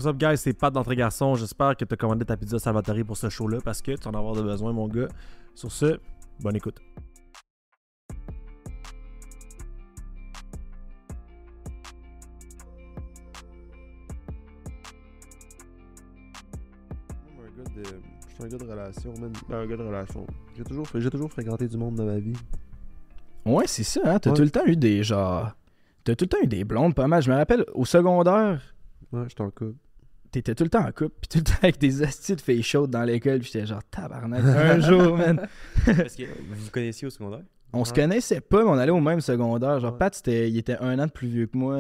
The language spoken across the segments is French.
What's up, guys? C'est Pat d'Entrée Garçon. J'espère que tu as commandé ta pizza Salvatore pour ce show-là parce que tu en as avoir de besoin, mon gars. Sur ce, bonne écoute. Je suis un gars de relation, man. Un gars de relation. J'ai toujours fréquenté du monde dans ma vie. Ouais, c'est ça, hein. T'as Ouais. tout le temps eu des genre. T'as tout le temps eu des blondes pas mal. Je me rappelle, au secondaire, Ouais, j'étais en couple. t'étais tout le temps en couple, pis tout le temps avec des astis de filles chaudes dans l'école, pis j'étais genre tabarnak. Un jour, man. Parce que vous vous connaissiez au secondaire? On se connaissait pas, mais on allait au même secondaire. Genre, Ouais. Pat, il était 1 an de plus vieux que moi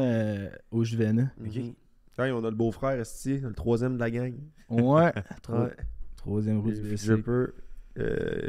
au Juvena. Ok. Hey, on a le beau-frère, esti, le troisième de la gang. Ouais. Ouais. Troisième roue du Le BC. Dripper,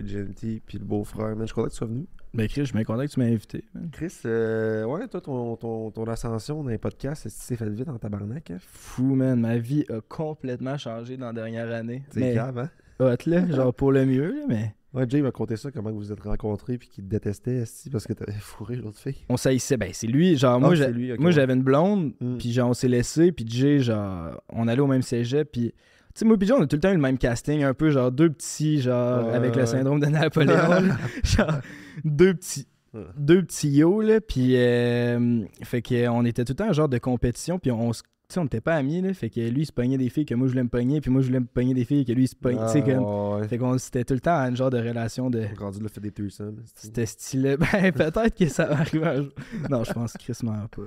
Genty, puis le beau-frère. Man, je suis content que tu sois venu. Ben, Chris, je suis bien content que tu m'aies invité, man. Chris, ouais, toi, ton ascension dans les podcasts, est-ce que c'est fait vite en tabarnak? Hein? Fou, man. Ma vie a complètement changé dans la dernière année. C'est Mais grave, hein? hot, là. Genre, pour le mieux, là, mais. Ouais, Jay m'a conté ça, comment vous vous êtes rencontrés, puis qu'il te détestait, esti, parce que t'avais fourré l'autre fille. On s'haïssait. Ben, c'est lui. Genre, Ah, moi, c'est lui, ok, moi ouais. j'avais une blonde, Mm. puis genre, on s'est laissé, puis Jay, genre, on allait au même cégep, puis. Tu sais, moi, puis Jay, on a tout le temps eu le même casting, un peu genre deux petits, genre, Ouais, avec le ouais. syndrome de Napoléon. là. Genre, deux petits. Ouais. Deux petits yo, là, puis fait qu'on était tout le temps un genre de compétition, puis tu sais, on n'était pas amis, là, fait que lui, il se pognait des filles que moi, je voulais me pogner, puis moi, je voulais me pogner des filles que lui, il se pognait, tu sais, comme... Ouais. Fait qu'on c'était tout le temps un genre de relation de... Rendu là, fait des threesomes. esti. C'était stylé. Ben, peut-être que ça va arriver un jour. Non, je pense crissement pas.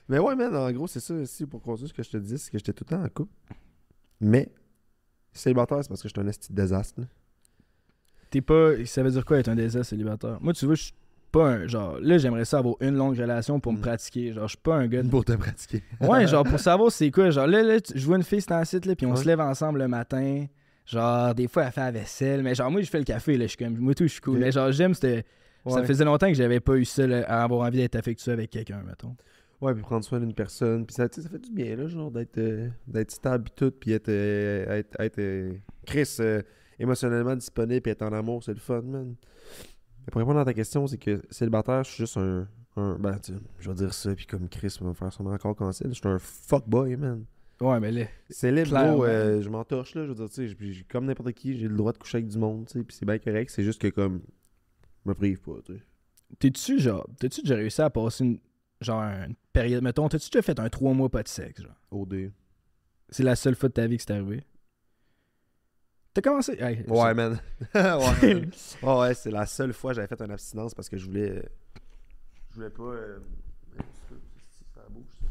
Mais ouais, man, en gros, c'est ça aussi, pour continuer ce que je te dis, c'est que j'étais tout le temps en couple. Mais, célibataire, c'est parce que j'étais un esti de désastre. Là. T'es pas... Ça veut dire quoi être un désastre célibataire? Moi, tu vois, je suis pas un... Genre, là, j'aimerais ça avoir une longue relation pour me Mm. pratiquer. Genre, je suis pas un gars de... Pour te pratiquer. Ouais, genre, pour savoir c'est quoi. Genre, là je vois une fille sur un site, là, puis on Ouais. se lève ensemble le matin. Genre, des fois, elle fait la vaisselle. Mais genre, moi, je fais le café, là. Je suis comme... Moi, tout, je suis cool. Ok. Mais genre, j'aime, c'était... Ça Ouais. faisait longtemps que j'avais pas eu ça, là, à avoir envie d'être affectueux avec quelqu'un, mettons. Ouais, puis prendre soin d'une personne. Puis ça, tu sais, ça fait du bien, là, genre, d'être stable et tout, puis être Chris, émotionnellement disponible et être en amour, c'est le fun, man. Mais pour répondre à ta question, c'est que célibataire, je suis juste ben, tu sais, je vais dire ça, puis comme Chris va me faire sûrement encore cancel, je suis un fuckboy, man. Ouais, mais là... Célib, Clairement. gros, je m'entorche, là, je veux dire, tu sais, comme n'importe qui, j'ai le droit de coucher avec du monde, tu sais, puis c'est bien correct, c'est juste que, comme, je me prive pas, tu sais. T'as-tu déjà réussi à passer une période, mettons, t'as-tu déjà fait un 3 mois pas de sexe, genre? OD. C'est la seule fois de ta vie que c'est arrivé? T'as commencé... Hey, Ouais, man. Ouais. Oh, ouais, c'est la seule fois que j'avais fait une abstinence parce que je voulais pas. Ça bouge, ça.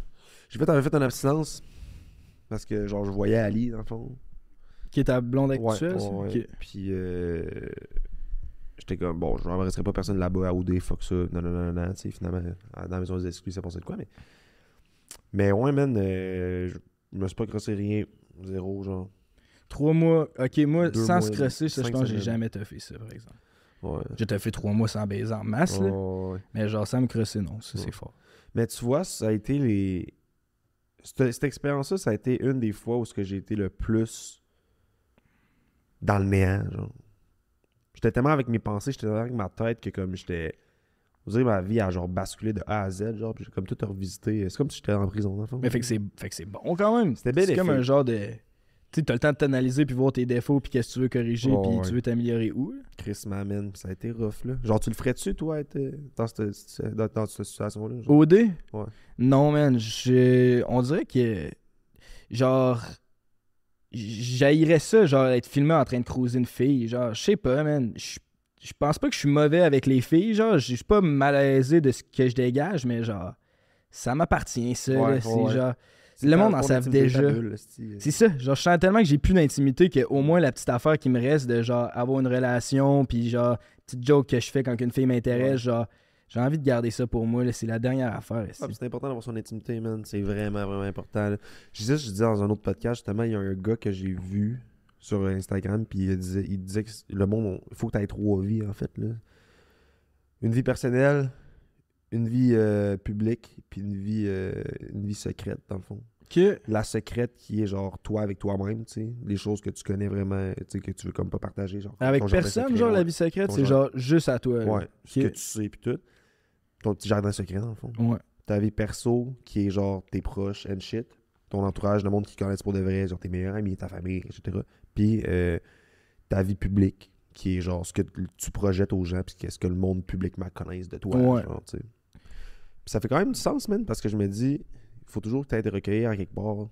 J'avais fait une abstinence parce que, genre, je voyais Ali, dans le fond. Qui est ta blonde Ouais, actuelle? ça? ouais. Ok. Puis, j'étais comme, bon, je n'embrasserai pas personne là-bas à OD, fuck ça. Non, tu sais, finalement, dans la maison des exclus, ça passait de quoi, mais ouais, man, je me suis pas crossé rien. Zéro, genre. 3 mois... Ok, moi, 2 sans mois, se crosser, ça, je 5 pense que j'ai semaines. jamais toffé ça, par exemple. Ouais. J'ai toffé 3 mois sans baiser en masse, là. Ouais. Mais genre, sans me crosser, non. Ça, Ouais. c'est fort. Mais tu vois, ça a été les. Cette expérience-là, ça a été une des fois où ce que j'ai été le plus dans le néant, genre. J'étais tellement avec mes pensées, j'étais tellement avec ma tête que comme j'étais. Vous savez, ma vie a genre basculé de A à Z, genre, puis j'ai comme tout revisité. C'est comme si j'étais en prison, dans le fond. Mais fait que c'est bon quand même. C'était bien C'est comme fait. un genre de... Tu sais, t'as le temps de t'analyser puis voir tes défauts puis qu'est-ce que tu veux corriger Oh, puis ouais. tu veux t'améliorer où, là? Chris m'amène, ça a été rough, là. Genre, tu le ferais-tu, toi, être dans cette situation-là? genre? OD? Ouais. Non, man. On dirait que... Genre... J'haïrais ça, genre, être filmé en train de cruiser une fille. Genre, je sais pas, man. Je pense pas que je suis mauvais avec les filles. Genre, je suis pas malaisé de ce que je dégage, mais genre... Ça m'appartient, ça, Ouais, là. C'est ouais. genre... C'est Le ta- monde en ton savent intimité, ta déjà. bulle, esti. C'est ça, genre je sens tellement que j'ai plus d'intimité qu'au moins la petite affaire qui me reste de genre avoir une relation puis genre petite joke que je fais quand une fille m'intéresse, Ouais. genre j'ai envie de garder ça pour moi, là, c'est la dernière affaire. Ah, puis c'est important d'avoir son intimité, man. C'est vraiment, vraiment important. Là. Je disais dans un autre podcast, justement, il y a un gars que j'ai vu sur Instagram, puis il disait que le monde, il faut que tu aies 3 vies, en fait. Là. Une vie personnelle, une vie publique, puis une vie secrète, dans le fond. Que La secrète qui est genre toi avec toi-même, tu sais. Les choses que tu connais vraiment, tu sais, que tu veux comme pas partager. Genre, avec ton jardin personne, secret, genre la ouais. vie secrète, Ton c'est genre- genre juste à toi. là. Ouais, ce Ok. que tu sais, puis tout. Ton petit jardin secret, dans le fond. Ouais. Ta vie perso, qui est genre tes proches and shit. ton entourage, le monde qui connaissent pour de vrai, genre tes meilleurs amis, ta famille, etc. Puis ta vie publique, qui est genre ce que tu projettes aux gens, puis ce que le monde publiquement connaisse de toi. Ouais. Genre, tu sais. Puis ça fait quand même du sens, man, parce que je me dis, il faut toujours que tu aies de recueillir à quelque part.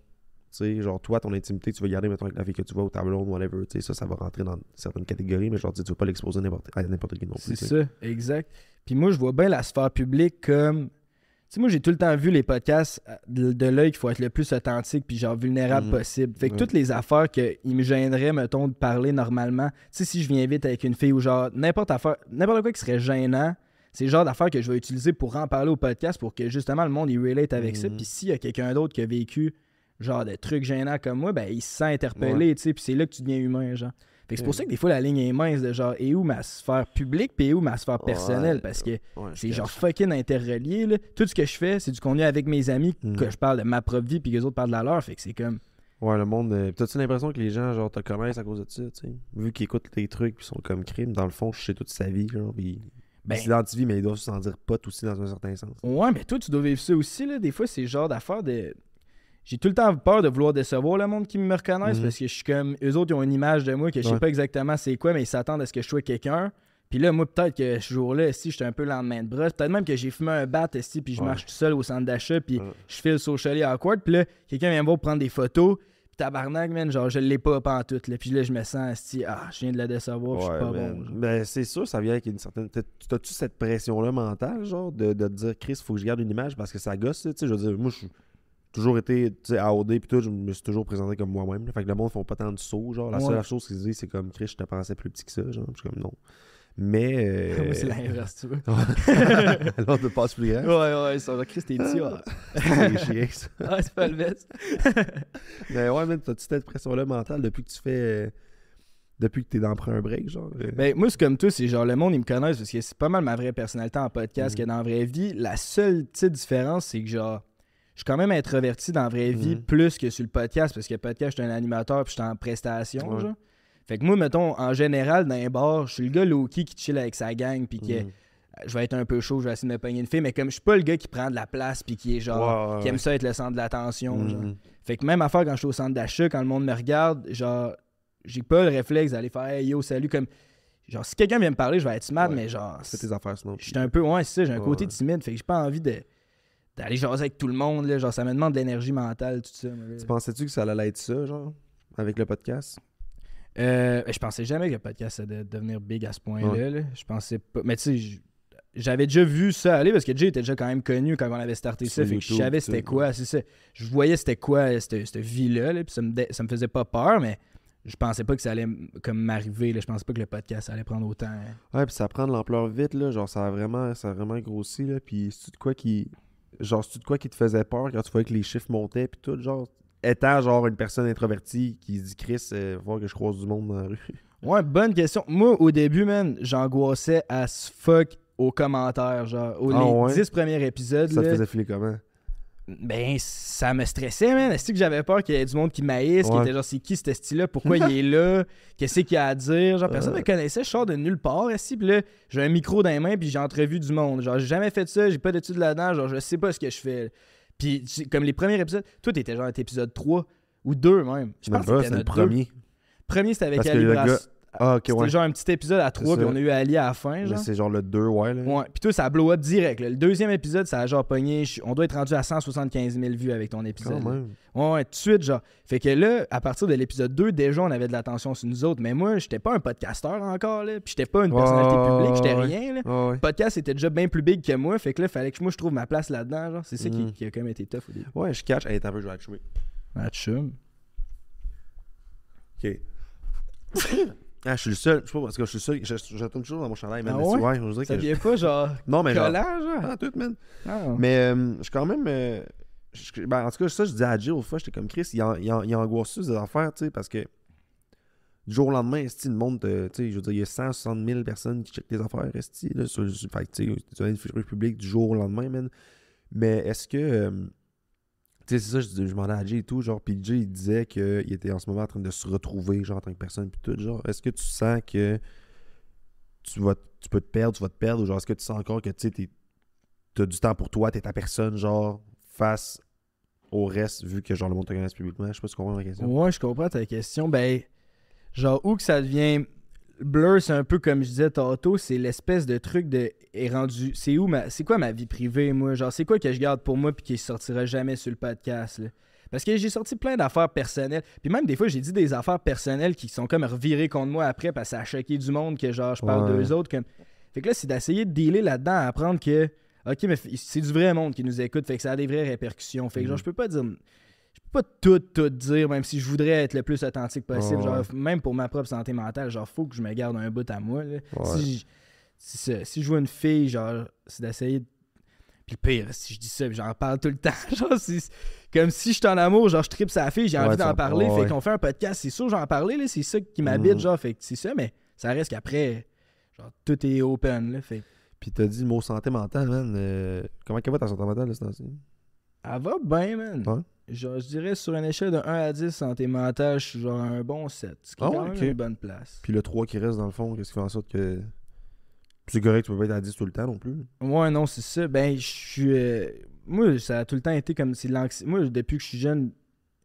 Tu sais, genre, toi, ton intimité, tu vas garder, mettons, avec la fille que tu vois au tableau, whatever. Tu sais, ça va rentrer dans certaines catégories, mais genre, tu veux pas l'exposer à n'importe qui non plus. C'est ça, exact. Puis moi, je vois bien la sphère publique comme... Tu sais, moi, j'ai tout le temps vu les podcasts de l'œil qu'il faut être le plus authentique puis genre vulnérable possible. Fait que toutes les affaires qui me gêneraient, mettons, de parler normalement, tu sais, si je viens vite avec une fille ou genre n'importe quoi qui serait gênant, c'est le genre d'affaires que je vais utiliser pour en parler au podcast pour que justement le monde, il relate avec ça. Puis s'il y a quelqu'un d'autre qui a vécu genre des trucs gênants comme moi, ben il se sent interpellé, tu sais, puis c'est là que tu deviens humain, genre. Fait que c'est pour ça que des fois la ligne est mince de genre et où ma sphère publique puis et où ma sphère personnelle parce que c'est genre fucking interrelié là. Tout ce que je fais, c'est du contenu avec mes amis que je parle de ma propre vie puis que les autres parlent de la leur, fait que c'est comme ouais, le monde. T'as-tu l'impression que les gens genre te connaissent à cause de ça, tu sais? Vu qu'ils écoutent tes trucs puis sont comme crime, dans le fond, je sais toute sa vie, genre, puis ils s'identifient, mais ils doivent s'en dire pote aussi dans un certain sens. Ouais, mais toi tu dois vivre ça aussi là, des fois c'est le genre d'affaire de j'ai tout le temps peur de vouloir décevoir le monde qui me reconnaisse parce que je suis comme... Eux autres, ils ont une image de moi que je sais pas exactement c'est quoi, mais ils s'attendent à ce que je sois quelqu'un. Puis là, moi, peut-être que ce jour-là, si j'étais un peu lendemain de brosse, peut-être même que j'ai fumé un bat, puis je marche tout seul au centre d'achat, puis je file socially awkward. Puis là, quelqu'un vient me voir prendre des photos, puis tabarnak, man, genre, je l'ai pas pantoute. Là. Puis là, je me sens, je viens de la décevoir, je suis pas bon. Ben, c'est sûr, ça vient avec une certaine... T'as-tu cette pression-là mentale, genre, de te dire, Chris, faut que je garde une image parce que ça gosse, tu sais, je veux dire, moi, je suis toujours été, tu sais, AOD puis tout, je me suis toujours présenté comme moi-même. Là. Fait que le monde font pas tant de sauts, genre. La seule chose qu'ils disent, c'est comme Chris, je te pensais plus petit que ça, genre. Je suis comme non. Mais. Moi, c'est l'inverse, tu vois. Alors, tu passes plus grand. Ouais, ça va, Chris, t'es petit, ouais. C'est chiant, ça. Ah, c'est pas le best. Mais ouais, mais t'as-tu cette pression-là mentale depuis que tu fais. Depuis que t'es dans un break, genre? Ben, moi, c'est comme toi, c'est genre le monde, ils me connaissent parce que c'est pas mal ma vraie personnalité en podcast que dans la vraie vie. La seule petite différence, c'est que genre. Je suis quand même introverti dans la vraie vie plus que sur le podcast parce que le podcast, je suis un animateur puis je suis en prestation, genre. Fait que moi, mettons, en général, dans un bar, je suis le gars low-key qui chill avec sa gang puis que je vais être un peu chaud, je vais essayer de me pogner une fille, mais comme je suis pas le gars qui prend de la place puis qui est genre, qui aime ça être le centre de l'attention, genre. Fait que même affaire quand je suis au centre d'achat, quand le monde me regarde, genre, j'ai pas le réflexe d'aller faire hey, yo, salut, comme. Genre, si quelqu'un vient me parler, je vais être timide, mais genre. C'est tes affaires, sinon. Je suis un peu, c'est ça, j'ai un côté timide, fait que j'ai pas envie d'aller jaser avec tout le monde, là, genre ça me demande de l'énergie mentale, tout ça. Tu pensais-tu que ça allait être ça, genre, avec le podcast? Je pensais jamais que le podcast allait devenir big à ce point-là. Là. Je pensais pas. Mais tu sais, j'avais déjà vu ça aller parce que Jay était déjà quand même connu quand on avait starté ça. Fait que je savais c'était quoi, c'est ça. Je voyais c'était quoi cette vie-là, là, puis ça me faisait pas peur, mais je pensais pas que ça allait comme m'arriver. Là. Je pensais pas que le podcast allait prendre autant. Hein. Ouais, puis ça prend de l'ampleur vite, là. Genre, ça a vraiment grossi, là. Puis c'est-tu de quoi qui. Genre, c'est-tu de quoi qui te faisait peur quand tu voyais que les chiffres montaient, puis tout, genre. Étant genre une personne introvertie qui se dit Chris, il va falloir que je croise du monde dans la rue. Ouais, bonne question. Moi, au début, man, j'angoissais as fuck aux commentaires. Genre, les 10 premiers épisodes. Ça là, te faisait filer comment? Ben, ça me stressait, man. Est-ce que j'avais peur qu'il y ait du monde qui m'haïsse, qui était genre, c'est qui ce style-là? Pourquoi il est là? Qu'est-ce qu'il a à dire? Genre, personne ne me connaissait. Je sors de nulle part, ici. Puis là, j'ai un micro dans les mains, puis j'ai entrevu du monde. Genre, j'ai jamais fait ça, j'ai pas d'études là-dedans. Genre, je sais pas ce que je fais. Puis, comme les premiers épisodes, toi, t'étais genre à épisode 3 ou 2 même. Je pense que c'était le premier. Premier, c'était avec Parce Ali que le Brass. gars... Ah, ok, c'était ouais. genre un petit épisode à 3, puis on a eu Ali à la fin. Genre. C'est genre le 2, ouais. Là. Ouais, puis toi, ça a blow up direct. Là. Le deuxième épisode, ça a genre pogné. On doit être rendu à 175 000 vues avec ton épisode. Quand même. Ouais, tout de suite, genre. Fait que là, à partir de l'épisode 2, déjà, on avait de l'attention sur nous autres. Mais moi, j'étais pas un podcasteur encore, là. Puis j'étais pas une personnalité publique, j'étais rien, là. Le podcast était déjà bien plus big que moi. Fait que là, fallait que moi, je trouve ma place là-dedans, genre. C'est ça qui a quand même été tough au début. Ouais, je catch. Hey, t'as un peu, je vais atchumer. Atchum. Ok. Ah, je suis le seul. Je sais pas parce que je suis le seul. Je tourne toujours dans mon chandail, man. Ah ouais? Ouais, je dirais Ça que vient pas, genre. non, mais collant, genre. genre. Ah, tout, man. Ah. Mais je suis quand même. Ben, en tout cas, ça, je disais à Jill, autrefois, j'étais comme Chris, il a angoissé des affaires, tu sais, parce que du jour au lendemain, esti, le monde, tu sais, je veux dire, il y a 160 000 personnes qui checkent tes affaires, esti, là, fait que, tu sais, tu as une fiche publique du jour au lendemain, man. Mais est-ce que. Tu sais, c'est ça, je demandais à Jay et tout, genre, puis Jay, il disait qu'il était en ce moment en train de se retrouver, genre, en tant que personne, puis tout, genre, est-ce que tu sens que tu peux te perdre, ou genre, est-ce que tu sens encore que, tu sais, t'as du temps pour toi, t'es ta personne, genre, face au reste, vu que genre le monde te connaisse publiquement? Je sais pas si tu comprends ma question. Ouais, je comprends ta question. Ben, genre, où que ça devient blur, c'est un peu comme je disais tantôt, c'est l'espèce de truc de est rendu. C'est quoi ma vie privée, moi? Genre, c'est quoi que je garde pour moi puis qui sortira jamais sur le podcast, là? Parce que j'ai sorti plein d'affaires personnelles. Puis même des fois, j'ai dit des affaires personnelles qui sont comme revirées contre moi après parce que ça a choqué du monde que genre je parle Ouais. d'eux autres. Comme... Fait que là, c'est d'essayer de dealer là-dedans, à apprendre que OK, mais c'est du vrai monde qui nous écoute, fait que ça a des vraies répercussions. Fait que genre, je peux pas tout dire, même si je voudrais être le plus authentique possible. Ouais. Genre, même pour ma propre santé mentale, genre, faut que je me garde un bout à moi. Là. Ouais. Si je vois une fille, genre, c'est d'essayer de... Puis le pire, si je dis ça, puis j'en parle tout le temps. Genre, c'est comme si je suis en amour, genre, je tripe sa fille, j'ai envie d'en parler. Fait qu'on fait un podcast, c'est sûr, j'en parler, là, c'est ça qui m'habite, genre, fait que c'est ça, mais ça reste qu'après, genre, tout est open, là, fait. Puis t'as dit le mot santé mentale, man. Comment va ta santé mentale, là, ce temps-ci? Elle va bien, man. Ouais. Genre, je dirais sur une échelle de 1 à 10, santé mentale, je suis genre un bon 7. Ce qui est Ah quand ouais, même ok. une bonne place. Puis le 3 qui reste, dans le fond, qu'est-ce qui fait en sorte que... C'est correct, tu peux pas être à 10 tout le temps non plus. Ouais, non, c'est ça. Ben, je suis. Moi, ça a tout le temps été comme. C'est l'anxiété. Moi, depuis que je suis jeune,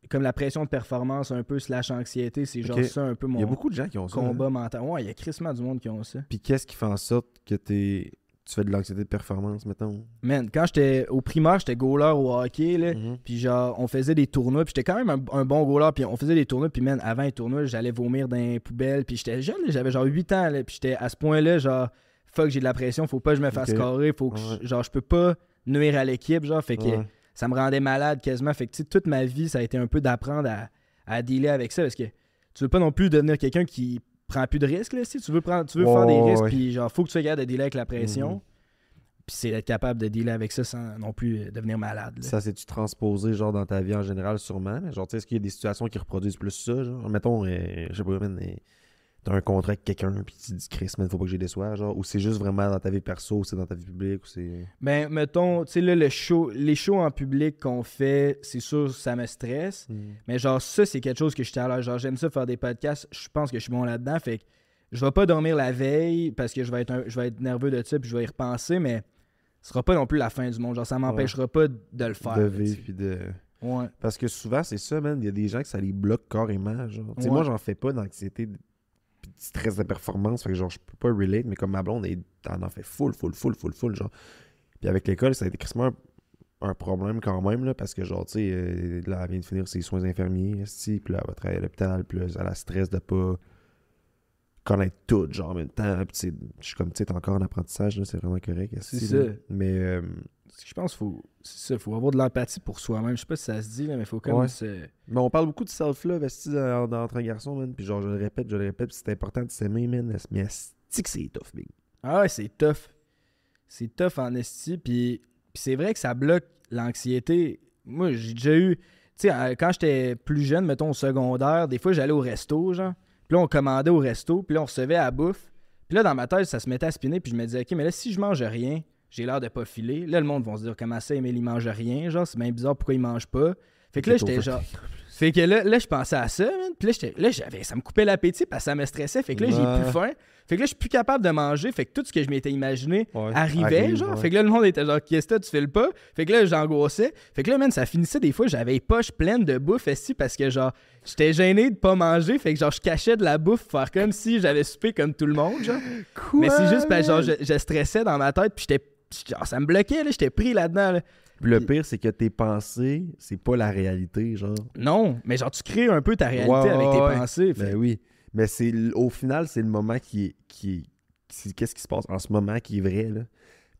comme la pression de performance, un peu, slash anxiété, c'est genre Ok. ça un peu Il y a mon beaucoup de gens qui ont ça. combat hein. mental. Ouais, il y a crissement du monde qui ont ça. Puis qu'est-ce qui fait en sorte que tu fais de l'anxiété de performance, mettons? Man, quand j'étais au primaire, j'étais goaler au hockey, là. Mhm. Puis genre, on faisait des tournois. Puis j'étais quand même un bon goaler. Puis on faisait des tournois. Puis man, avant les tournois, j'allais vomir dans les poubelles. Puis j'étais jeune, là, j'avais genre 8 ans. Là, puis j'étais à ce point-là, genre, fuck, j'ai de la pression. Faut pas que je me fasse Ok. carrer. Faut que genre, je peux pas nuire à l'équipe. Genre, fait que Ouais. ça me rendait malade quasiment. Fait que tu sais, toute ma vie, ça a été un peu d'apprendre à dealer avec ça. Parce que tu veux pas non plus devenir quelqu'un qui prend plus de risques. Là, si tu veux faire des risques. Ouais. Puis genre, faut que tu sois capable de dealer avec la pression. Mhm. Puis c'est d'être capable de dealer avec ça sans non plus devenir malade. Là. Ça s'est-tu transposé, genre, dans ta vie en général, sûrement? Mais genre, tu sais, est-ce qu'il y a des situations qui reproduisent plus ça, genre? Mettons, je sais pas, man, t'as un contrat avec quelqu'un, puis tu te dis, Chris, man, faut pas que j'ai des soirs, genre? Ou c'est juste vraiment dans ta vie perso, ou c'est dans ta vie publique, ou c'est... Ben, mettons, tu sais, là, les shows en public qu'on fait, c'est sûr, ça me stresse. Mais genre, ça, c'est quelque chose que j'étais à l'aise. Genre, j'aime ça faire des podcasts. Je pense que je suis bon là-dedans. Fait que je vais pas dormir la veille parce que je vais être nerveux de ça, puis je vais y repenser, mais ce sera pas non plus la fin du monde. Genre, ça m'empêchera pas de le faire. De là, vivre, tu sais. puis de... Ouais. Parce que souvent, c'est ça, man. Il y a des gens que ça les bloque carrément, genre. Tu sais, Ouais. moi, j'en fais pas d'anxiété, puis de stress de performance, fait que genre, je peux pas relate, mais comme ma blonde, elle en fait full, genre. Puis avec l'école, ça a été quasiment un problème quand même, là, parce que genre, tu sais, là, elle vient de finir ses soins infirmiers, esti, puis là, elle va travailler à l'hôpital, puis là, elle a la stress de pas connaître tout, genre, en même temps. Puis tu sais, je suis comme, tu sais, t'es encore en apprentissage, là, c'est vraiment correct, esti, C'est là. ça. Mais, Je pense qu'il faut avoir de l'empathie pour soi-même. Je sais pas si ça se dit, là, mais il faut quand même Ouais. se... Mais on parle beaucoup de self-love, esti, entre un garçon, man. Puis genre, je le répète, puis c'est important de s'aimer, man. Mais esti que c'est tough, big. Ah ouais, c'est tough. C'est tough en esti. Puis c'est vrai que ça bloque l'anxiété. Moi, j'ai déjà eu... Tu sais, quand j'étais plus jeune, mettons au secondaire, des fois, j'allais au resto, genre. Puis là, on commandait au resto, puis là, on recevait à la bouffe. Puis là, dans ma tête, ça se mettait à spinner, puis je me disais, OK, mais là, si je mange rien, j'ai l'air de pas filer. Là, le monde va se dire, comment ça, Emile, il mange rien? Genre, c'est bien bizarre, pourquoi il mange pas? Fait que là, j'étais genre... Fait que là, je pensais à ça, man. Puis ça me coupait l'appétit parce que ça me stressait. Fait que là, j'ai plus faim. Fait que là, je suis plus capable de manger. Fait que tout ce que je m'étais imaginé arrivait, genre. Ouais. Fait que là, le monde était genre, qu'est-ce que tu fais le pas? Fait que là, j'angoissais. Fait que là, man, ça finissait des fois, j'avais les poches pleines de bouffe ici parce que, genre, j'étais gêné de pas manger. Fait que, genre, je cachais de la bouffe pour faire comme si j'avais soupé comme tout le monde, genre. Mais c'est juste parce que, genre, je stressais dans ma tête. Puis genre, ça me bloquait, là. J'étais pris là-dedans, là. Puis le pire, c'est que tes pensées, c'est pas la réalité, genre. Non, mais genre, tu crées un peu ta réalité Ouais, avec tes ouais. pensées. Fait Ben oui. Mais au final, c'est le moment qu'est-ce qui se passe en ce moment qui est vrai, là.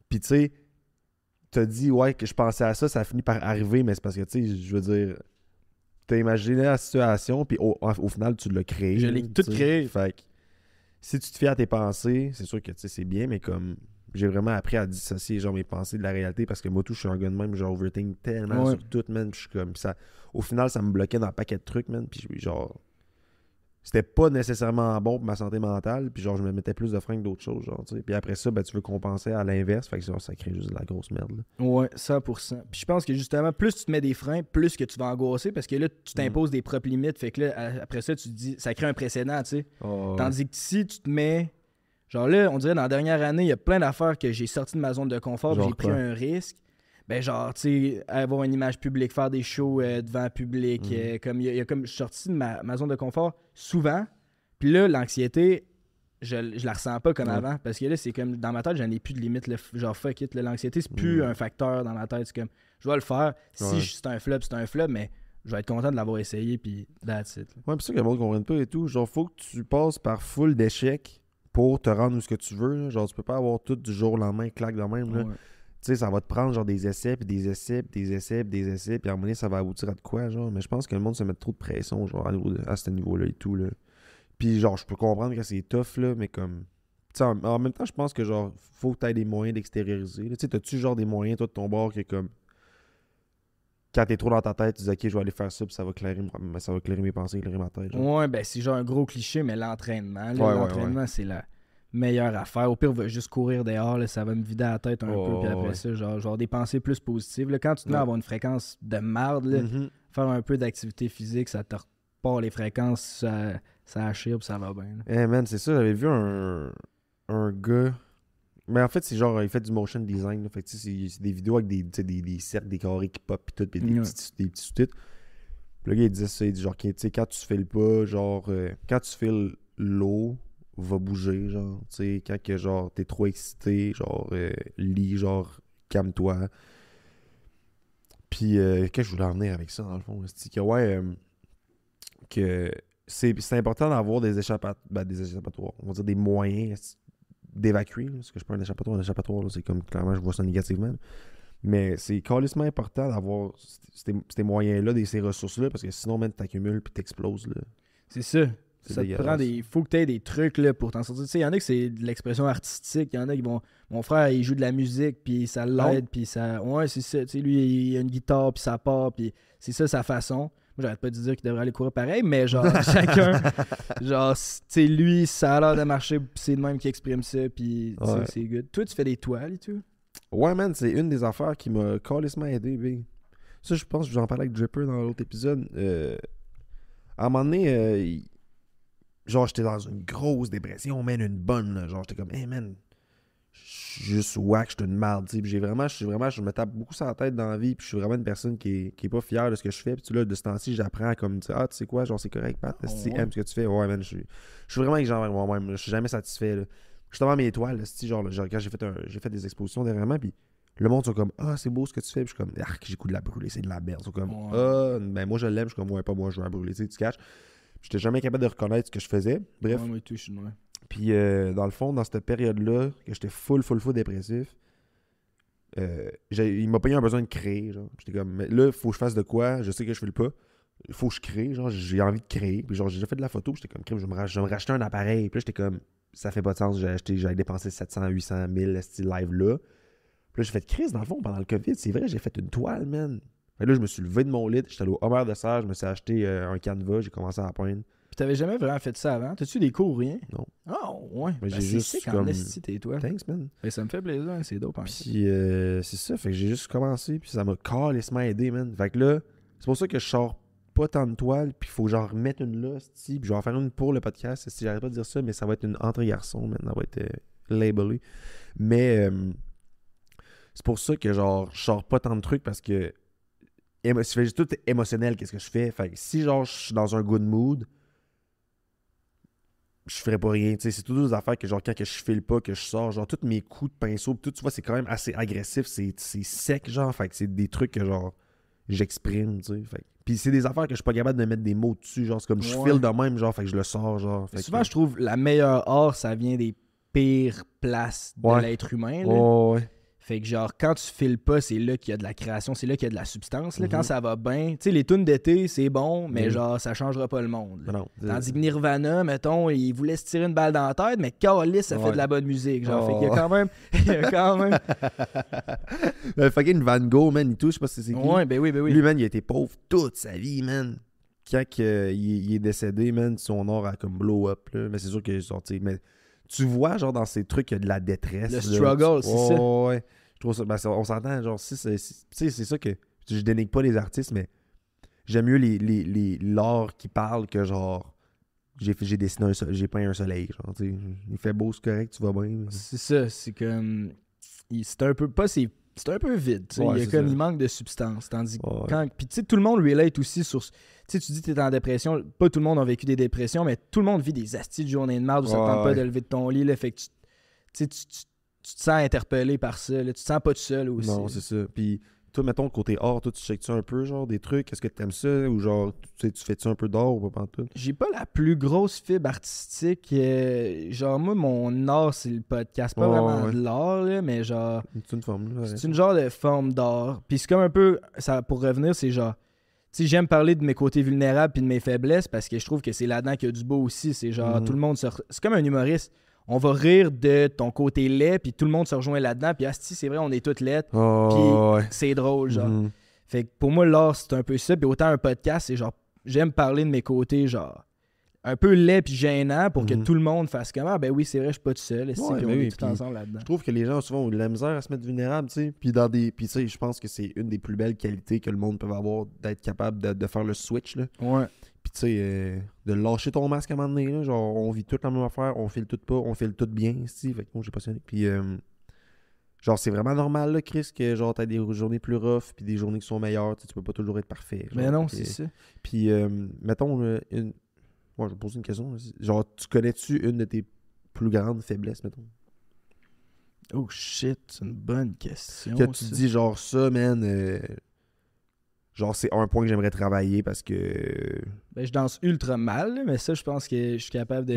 Puis tu sais, t'as dit, ouais, que je pensais à ça, ça a fini par arriver, mais c'est parce que, tu sais, je veux dire, t'as imaginé la situation, puis au final, tu l'as créé. Je l'ai tout tu sais. créé. Fait que, si tu te fies à tes pensées, c'est sûr que, tu sais, c'est bien, mais comme, j'ai vraiment appris à dissocier, genre, mes pensées de la réalité, parce que moi, tout, je suis un gars de même, genre, overthink tellement Ouais. sur tout, man, puis je suis comme, ça, au final, ça me bloquait dans un paquet de trucs, man, puis genre... C'était pas nécessairement bon pour ma santé mentale, puis genre, je me mettais plus de freins que d'autres choses, genre, tu sais. Puis après ça, ben, tu veux compenser à l'inverse, fait que genre, ça crée juste de la grosse merde, là. Ouais, 100%. Puis je pense que justement, plus tu te mets des freins, plus que tu vas angoisser parce que là, tu t'imposes des propres limites. Fait que là, après ça, tu te dis, ça crée un précédent, tu sais. Tandis que si tu te mets. Genre là, on dirait dans la dernière année, il y a plein d'affaires que j'ai sorti de ma zone de confort, puis Genre j'ai pris quoi? un risque. Ben genre, tu sais, avoir une image publique, faire des shows devant le public, comme il y a comme je suis sorti de ma zone de confort souvent, puis là, l'anxiété, je la ressens pas comme avant, parce que là, c'est comme, dans ma tête, j'en ai plus de limite, là, genre fuck it, là, l'anxiété, c'est plus un facteur dans ma tête, c'est comme, je vais le faire, si c'est un flop, mais je vais être content de l'avoir essayé, puis that's it. Ouais, pis ça que le monde ne comprenne pas et tout, genre, faut que tu passes par full d'échecs pour te rendre où ce que tu veux, là. Genre, tu peux pas avoir tout du jour au lendemain, claque de même, là. Ouais. Tu sais, ça va te prendre genre des essais, puis des essais, puis des essais, puis des essais, puis à un moment donné, ça va aboutir à de quoi, genre. Mais je pense que le monde se met trop de pression, genre, à ce niveau-là et tout, là. Puis genre, je peux comprendre que c'est tough, là, mais comme... Tu sais, en même temps, je pense que genre, faut que tu aies des moyens d'extérioriser. Tu sais, t'as-tu genre des moyens, toi, de ton bord, que comme... Quand t'es trop dans ta tête, tu dis, OK, je vais aller faire ça, puis ça va éclairer mes pensées, éclairer ma tête, genre. Ouais, ben c'est genre un gros cliché, mais l'entraînement, là, Ouais, l'entraînement, c'est la meilleure affaire. Au pire, on va juste courir dehors, là, ça va me vider la tête un peu, puis après ça, genre des pensées plus positives. Là, quand tu te mets à avoir une fréquence de marde, là, faire un peu d'activité physique, ça te repart les fréquences, ça achire, puis ça va bien. Là. Eh man, c'est ça, j'avais vu un gars... Mais en fait, c'est genre, il fait du motion design, là. Fait que tu sais, c'est des vidéos avec des cercles, des carrés qui pop, pis tout, pis des petits sous-titres. Puis le gars, il disait ça, il dit genre, tu sais, quand tu files pas, genre, quand tu files l'eau, va bouger, genre, tu sais, quand que, genre, t'es trop excité, genre, lis, genre, calme-toi. Puis, qu'est-ce que je voulais en venir avec ça, dans le fond? C'est que, ouais, que c'est important d'avoir des échappatoires, on va dire des moyens d'évacuer, là, parce que je peux un échappatoire, là, c'est comme, clairement, je vois ça négativement. Mais c'est carrément important d'avoir ces moyens-là, ces ressources-là, parce que sinon, même, t'accumules puis t'exploses, là. C'est ça. C'est Ça te dégueulasse. prend des. Faut que tu aies des trucs là, pour t'en sortir. Tu sais, il y en a que c'est de l'expression artistique. Il y en a qui vont. Mon frère, il joue de la musique, puis ça l'aide, puis ça. Ouais, c'est ça. Tu sais, lui, il a une guitare, puis ça part, puis c'est ça sa façon. Moi, j'arrête pas de dire qu'il devrait aller courir pareil, mais genre, chacun. Genre, tu sais, lui, ça a l'air de marcher, puis c'est le même qui exprime ça, puis tu sais, c'est good. Toi, tu fais des toiles et tout. Ouais, man, c'est une des affaires qui m'a carrément aidé, big. Ça, je pense que je vous en parlais avec Dripper dans l'autre épisode. À un moment donné, genre, j'étais dans une grosse dépression, man, une bonne, là. Genre, j'étais comme, hey, man, je suis juste whack, je suis une merde, tu sais. Puis je me tape beaucoup sur la tête dans la vie, puis je suis vraiment une personne qui est pas fière de ce que je fais. Puis tu là, de ce temps-ci, j'apprends à comme, tu sais quoi, genre, c'est correct, Pat, si tu aimes ce que tu fais. Ouais, man, je suis vraiment exigeant avec moi-même, là. Je suis jamais satisfait, là. Justement, mes étoiles, genre, quand j'ai fait des expositions dernièrement, puis le monde sont comme, c'est beau ce que tu fais. Puis je suis comme, j'ai goût de la brûler, c'est de la merde. Ils sont comme, ben moi je l'aime, je suis comme, ouais, pas moi, je veux la brûler, tu sais, tu catches. J'étais jamais capable de reconnaître ce que je faisais. Bref. Ouais, moi, tout, je suis noir. Puis, dans le fond, dans cette période-là, que j'étais full dépressif, il m'a pas eu un besoin de créer. Genre. J'étais comme, mais là, il faut que je fasse de quoi. Je sais que je fais le pas. Il faut que je crée. Genre, j'ai envie de créer. Puis, genre, j'ai déjà fait de la photo. Puis j'étais comme, je vais me racheter un appareil. Puis là, j'étais comme, ça fait pas de sens. J'avais dépensé 700, 800 000 style live-là. Puis là, j'ai fait crise, dans le fond, pendant le COVID. C'est vrai, j'ai fait une toile, man. Fait là, je me suis levé de mon lit. J'étais allé au Homer de Serre. Je me suis acheté un canevas. J'ai commencé à peindre. Puis t'avais jamais vraiment fait ça avant? T'as-tu des cours ou rien? Non. Oh, ouais. Mais Ben, j'ai c'est juste sick comme... en esti, tes toiles. Thanks, man. Ben, ça me fait plaisir, hein, c'est dope. Hein. Puis c'est ça, fait que j'ai juste commencé, puis ça m'a carrément aidé, man. Fait que là, c'est pour ça que je sors pas tant de toiles, puis il faut genre remettre une là, puis je vais en faire une pour le podcast, si j'arrête pas de dire ça, mais ça va être une entre garçons, man. Ça va être labelé. Mais c'est pour ça que genre, je sors pas tant de trucs, parce que c'est tout émotionnel, qu'est-ce que je fais. Fait que si genre, je suis dans un good mood, je ferais pas rien, tu sais, c'est toutes des affaires que genre quand que je file pas, que je sors, genre tous mes coups de pinceau, tout, tu vois, c'est quand même assez agressif, c'est sec, genre, fait que c'est des trucs que genre j'exprime, tu sais, fait puis c'est des affaires que je suis pas capable de mettre des mots dessus, genre c'est comme je file de même, genre, fait que je le sors, genre. Fait souvent, que... je trouve la meilleure art, ça vient des pires places de l'être humain, là. Ouais. Fait que genre, quand tu files pas, c'est là qu'il y a de la création, c'est là qu'il y a de la substance. Là. Quand ça va bien, tu sais, les tunes d'été, c'est bon, mais genre, ça changera pas le monde. Là. Non. Tandis que Nirvana, mettons, il voulait se tirer une balle dans la tête, mais Carlis, ça fait de la bonne musique. Genre, fait qu'il y a quand même... Le fucking Van Gogh, man, et tout, je sais pas si c'est qui. Ouais, ben oui. Lui, man, il a été pauvre toute sa vie, man. Quand il est décédé, man, son or a comme blow up, là. Mais c'est sûr qu'il est sorti, mais... Tu vois, genre, dans ces trucs, il y a de la détresse. Le struggle, c'est ça. Ouais. Je trouve ça. Ben, on s'entend, genre, tu sais, c'est ça que. Je dénigre pas les artistes, mais j'aime mieux l'art qui parle que, genre, j'ai dessiné j'ai peint un soleil. Genre, tu sais, il fait beau, c'est correct, tu vas bien. C'est ça, c'est comme. C'est un peu. Pas ses c'est un peu vide. Tu sais. Ouais, il y a c'est comme ça. il manque de substance. Tandis que Ouais. quand. Puis tu sais, tout le monde relate aussi sur. Tu sais, tu dis que t'es en dépression. Pas tout le monde a vécu des dépressions, mais tout le monde vit des astis de journées de merde où ça te tente pas Ouais. de lever de ton lit. Là, fait que tu sais, tu te sens interpellé par ça. Là. Tu te sens pas tout seul aussi. Non, c'est ça. Puis toi, mettons, côté art, toi, tu checkes-tu un peu, genre, des trucs? Est-ce que t'aimes ça? Ou genre, tu sais, tu fais-tu un peu d'art ou pas pantoute? J'ai pas la plus grosse fibre artistique. Genre, moi, mon art, c'est le podcast. Pas Ouais, vraiment ouais. de l'art, là, mais genre. C'est une forme, là. C'est une genre de forme d'art. Puis c'est comme un peu. Ça, pour revenir, c'est genre. Tu sais, j'aime parler de mes côtés vulnérables puis de mes faiblesses parce que je trouve que c'est là-dedans qu'il y a du beau aussi. C'est genre, Mhm. tout le monde c'est comme un humoriste. On va rire de ton côté laid, puis tout le monde se rejoint là-dedans. Puis, asti, c'est vrai, on est tous laids. Oh, ouais. C'est drôle, genre. Mhm. Fait que pour moi, l'art, c'est un peu ça. Puis autant un podcast, c'est genre, j'aime parler de mes côtés, genre, un peu laid puis gênant pour que Mhm. tout le monde fasse comme, ah ben oui, c'est vrai, je suis pas tout seul. Esti, Ouais, puis on ben est oui, tous puis ensemble là-dedans. Je trouve que les gens souvent ont de la misère à se mettre vulnérables, tu sais. Puis tu sais, je pense que c'est une des plus belles qualités que le monde peut avoir, d'être capable de faire le switch, là. Ouais. Puis tu sais, de lâcher ton masque à un moment donné, là. Genre, on vit tout la même affaire, on fait le tout pas, on fait le tout bien, ici. Fait que moi, j'ai passionné. Puis, genre, c'est vraiment normal, là, Chris, que genre, t'as des journées plus rough, puis des journées qui sont meilleures. Tu sais, tu peux pas toujours être parfait. Mais genre. non, Fait c'est que- ça. Puis, mettons, moi, je vais poser une question. Genre, tu connais-tu une de tes plus grandes faiblesses, mettons? Oh shit, c'est une bonne question. Que tu ça. dis, genre, ça, man, genre, c'est un point que j'aimerais travailler parce que... Ben, je danse ultra mal, là, mais ça, je pense que je suis capable de.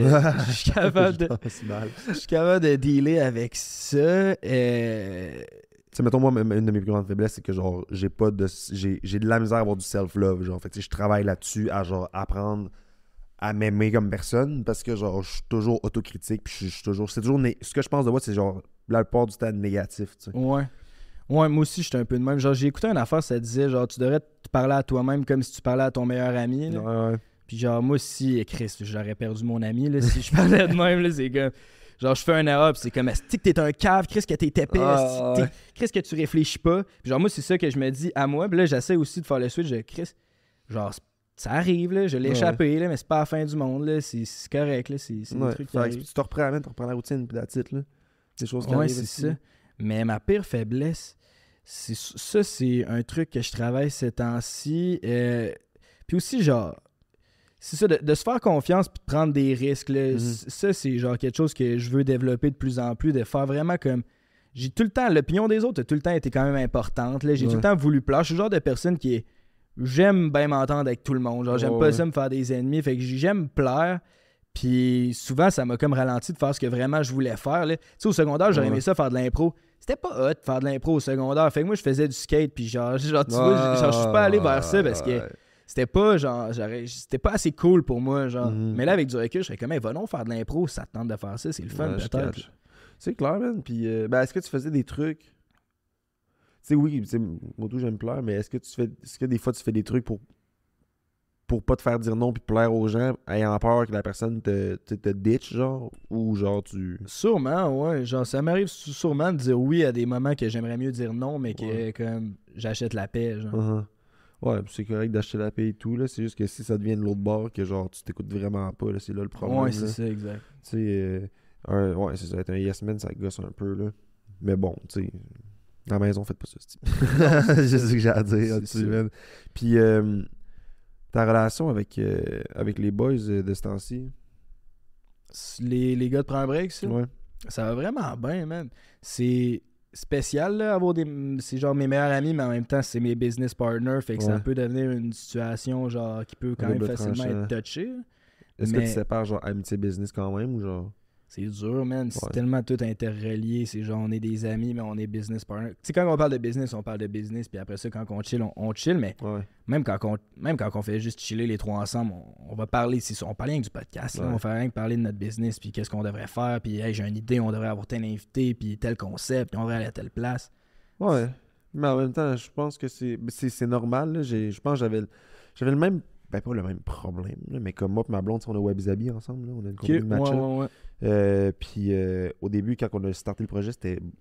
je suis capable de. C'est mal. Je suis capable de dealer avec ça. Tu sais, mettons, moi, une de mes plus grandes faiblesses, c'est que, genre, j'ai de la misère à avoir du self-love, genre. Fait que, tu sais, je travaille là-dessus à, genre, apprendre à m'aimer comme personne parce que, genre, je suis toujours autocritique, puis je suis toujours... C'est toujours... Ce que je pense de moi, c'est, genre, la plupart du temps négatif, tu sais. Ouais. Ouais, moi aussi, j'étais un peu de même. Genre, j'ai écouté une affaire, ça disait, genre, tu devrais te parler à toi-même comme si tu parlais à ton meilleur ami. Là. Ouais. Puis, genre, moi aussi, Chris, j'aurais perdu mon ami, là, si je parlais de même, là, c'est comme. Genre, je fais un erreur, puis c'est comme, est-ce que t'es un cave, Chris, que t'es épais, Ah, ouais. Chris, que tu réfléchis pas. Puis, genre, moi, c'est ça que je me dis à moi. Puis là, j'essaie aussi de faire le switch de Chris. Genre, ça arrive, là, je l'ai Ouais. échappé, là, mais c'est pas la fin du monde, là. C'est correct, là. C'est des Ouais. trucs qui Fait que arrivent. tu te reprends, man, tu reprends la routine, puis la titre, là. Des choses qui Ouais, arrivent c'est aussi, ça. là. Mais ma pire faiblesse, c'est un truc que je travaille ces temps-ci. Puis aussi, genre, c'est ça, de se faire confiance puis de prendre des risques. Là. Mhm. Ça, c'est genre quelque chose que je veux développer de plus en plus, de faire vraiment comme. J'ai tout le temps, l'opinion des autres a tout le temps été quand même importante. Là. J'ai tout le Ouais. temps voulu plaire. Je suis le genre de personne qui est. J'aime bien m'entendre avec tout le monde. Genre, j'aime Ouais, pas ouais. ça me faire des ennemis. Fait que j'aime plaire. Puis souvent, ça m'a comme ralenti de faire ce que vraiment je voulais faire. Là. Tu sais, au secondaire, j'aurais Ouais. aimé ça faire de l'impro. C'était pas hot de faire de l'impro au secondaire. Fait que moi, je faisais du skate. Puis genre tu vois, genre, je suis pas allé vers ça parce que Ouais. c'était pas genre c'était pas assez cool pour moi. Genre. Mhm. Mais là, avec du recul, je serais comme, hey, va non faire de l'impro si ça te tente de faire ça. C'est le fun, Ouais, je peut-être. catch. C'est clair, man. Puis, ben, est-ce que tu faisais des trucs? Tu sais, oui, tu sais, moi tout, j'aime plaire, mais est-ce que des fois tu fais des trucs pour pas te faire dire non puis plaire aux gens, ayant peur que la personne te ditch, genre, ou genre tu... Sûrement, ouais. Genre, ça m'arrive sûrement de dire oui à des moments que j'aimerais mieux dire non, mais que Ouais. comme j'achète la paix. Genre. Uh-huh. Ouais, puis c'est correct d'acheter la paix et tout, là. C'est juste que si ça devient de l'autre bord, que genre tu t'écoutes vraiment pas, là, c'est là le problème. Ouais, là. c'est ça, exact. Tu sais, ouais, c'est ça, être un yes man, ça gosse un peu, là. Mais bon, tu sais, à la maison, faites pas ça, c'est c'est ce que j'ai à dire C'est là-dessus, ça. man. Puis, ta relation avec les boys de ce temps-ci, Les gars de Prends un break, ça? ouais. Ça va vraiment bien, man. C'est spécial, là, avoir des. C'est genre mes meilleurs amis, mais en même temps, c'est mes business partners. Fait que ça Ouais. peut devenir une situation, genre, qui peut quand même Double facilement tranchant. être touchée. Est-ce que Mais- tu sépares genre amitié business quand même ou genre. C'est dur, man. C'est Ouais. tellement tout interrelié. C'est genre, on est des amis, mais on est business partners. Tu sais, quand on parle de business, on parle de business. Puis après ça, quand on chill, on chill. Mais Ouais. même quand on fait juste chiller les trois ensemble, on va parler. On parle rien que du podcast. Là. Ouais. On fait rien que parler de notre business. Puis qu'est-ce qu'on devrait faire. Puis hey, j'ai une idée, on devrait avoir tel invité. Puis tel concept. Puis on devrait aller à telle place. Ouais. Mais en même temps, je pense que c'est normal. Là. Je pense que j'avais le même. Ben, pas le même problème, là, mais comme moi et ma blonde, tu sais, on a Wabi-Sabi ensemble. Là. On a une compagnie de matcha. Puis au début, quand on a starté le projet,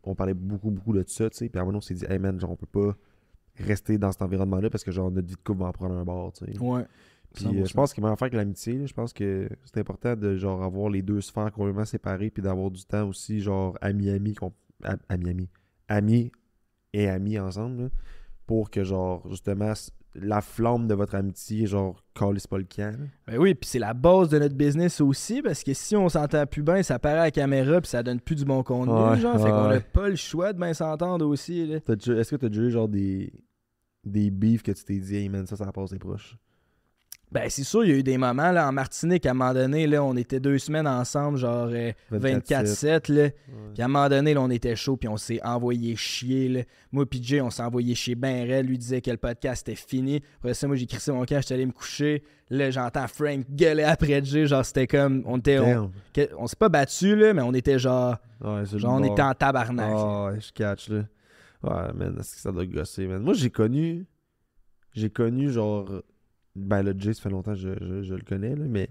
on parlait beaucoup de ça, tu sais. Puis à un moment, on s'est dit, hey man, genre, on peut pas rester dans cet environnement-là parce que genre notre vie de couple va en prendre un bord, tu sais. Ouais. Puis 100%. je pense qu'il va en faire que l'amitié, là, je pense que c'est important de genre avoir les deux sphères complètement séparées puis d'avoir du temps aussi genre ami et amis ensemble, là, pour que, genre, justement, la flamme de votre amitié, genre, calisse pas le camp. Là. Ben oui, puis c'est la base de notre business aussi, parce que si on s'entend plus bien, ça paraît à la caméra, puis ça donne plus du bon contenu, Ouais, genre. Fait qu'on ouais. a pas le choix de bien s'entendre aussi, là. Est-ce que t'as déjà eu, genre, des beefs que tu t'es dit, hey man, ça passe les proches? Ben, c'est sûr, il y a eu des moments, là, en Martinique, à un moment donné, là, on était 2 semaines ensemble, genre 24/7, là. Puis à un moment donné, là, on était chaud, puis on s'est envoyé chier, là. Moi puis Jay, on s'est envoyé chier ben raide. Lui disait que le podcast était fini. Après ça, moi, j'ai crissé mon camp, j'étais allé me coucher. Là, j'entends Frank gueuler après Jay, genre, c'était comme... On s'est pas battu, là, mais on était genre... Ouais, c'est Genre, on le était bord. en tabarnak. Ah, ouais, je catch, là. Ouais, man, est-ce que ça doit gosser, man? Moi, j'ai connu, genre... Ben, le Jay, ça fait longtemps que je le connais, là, mais...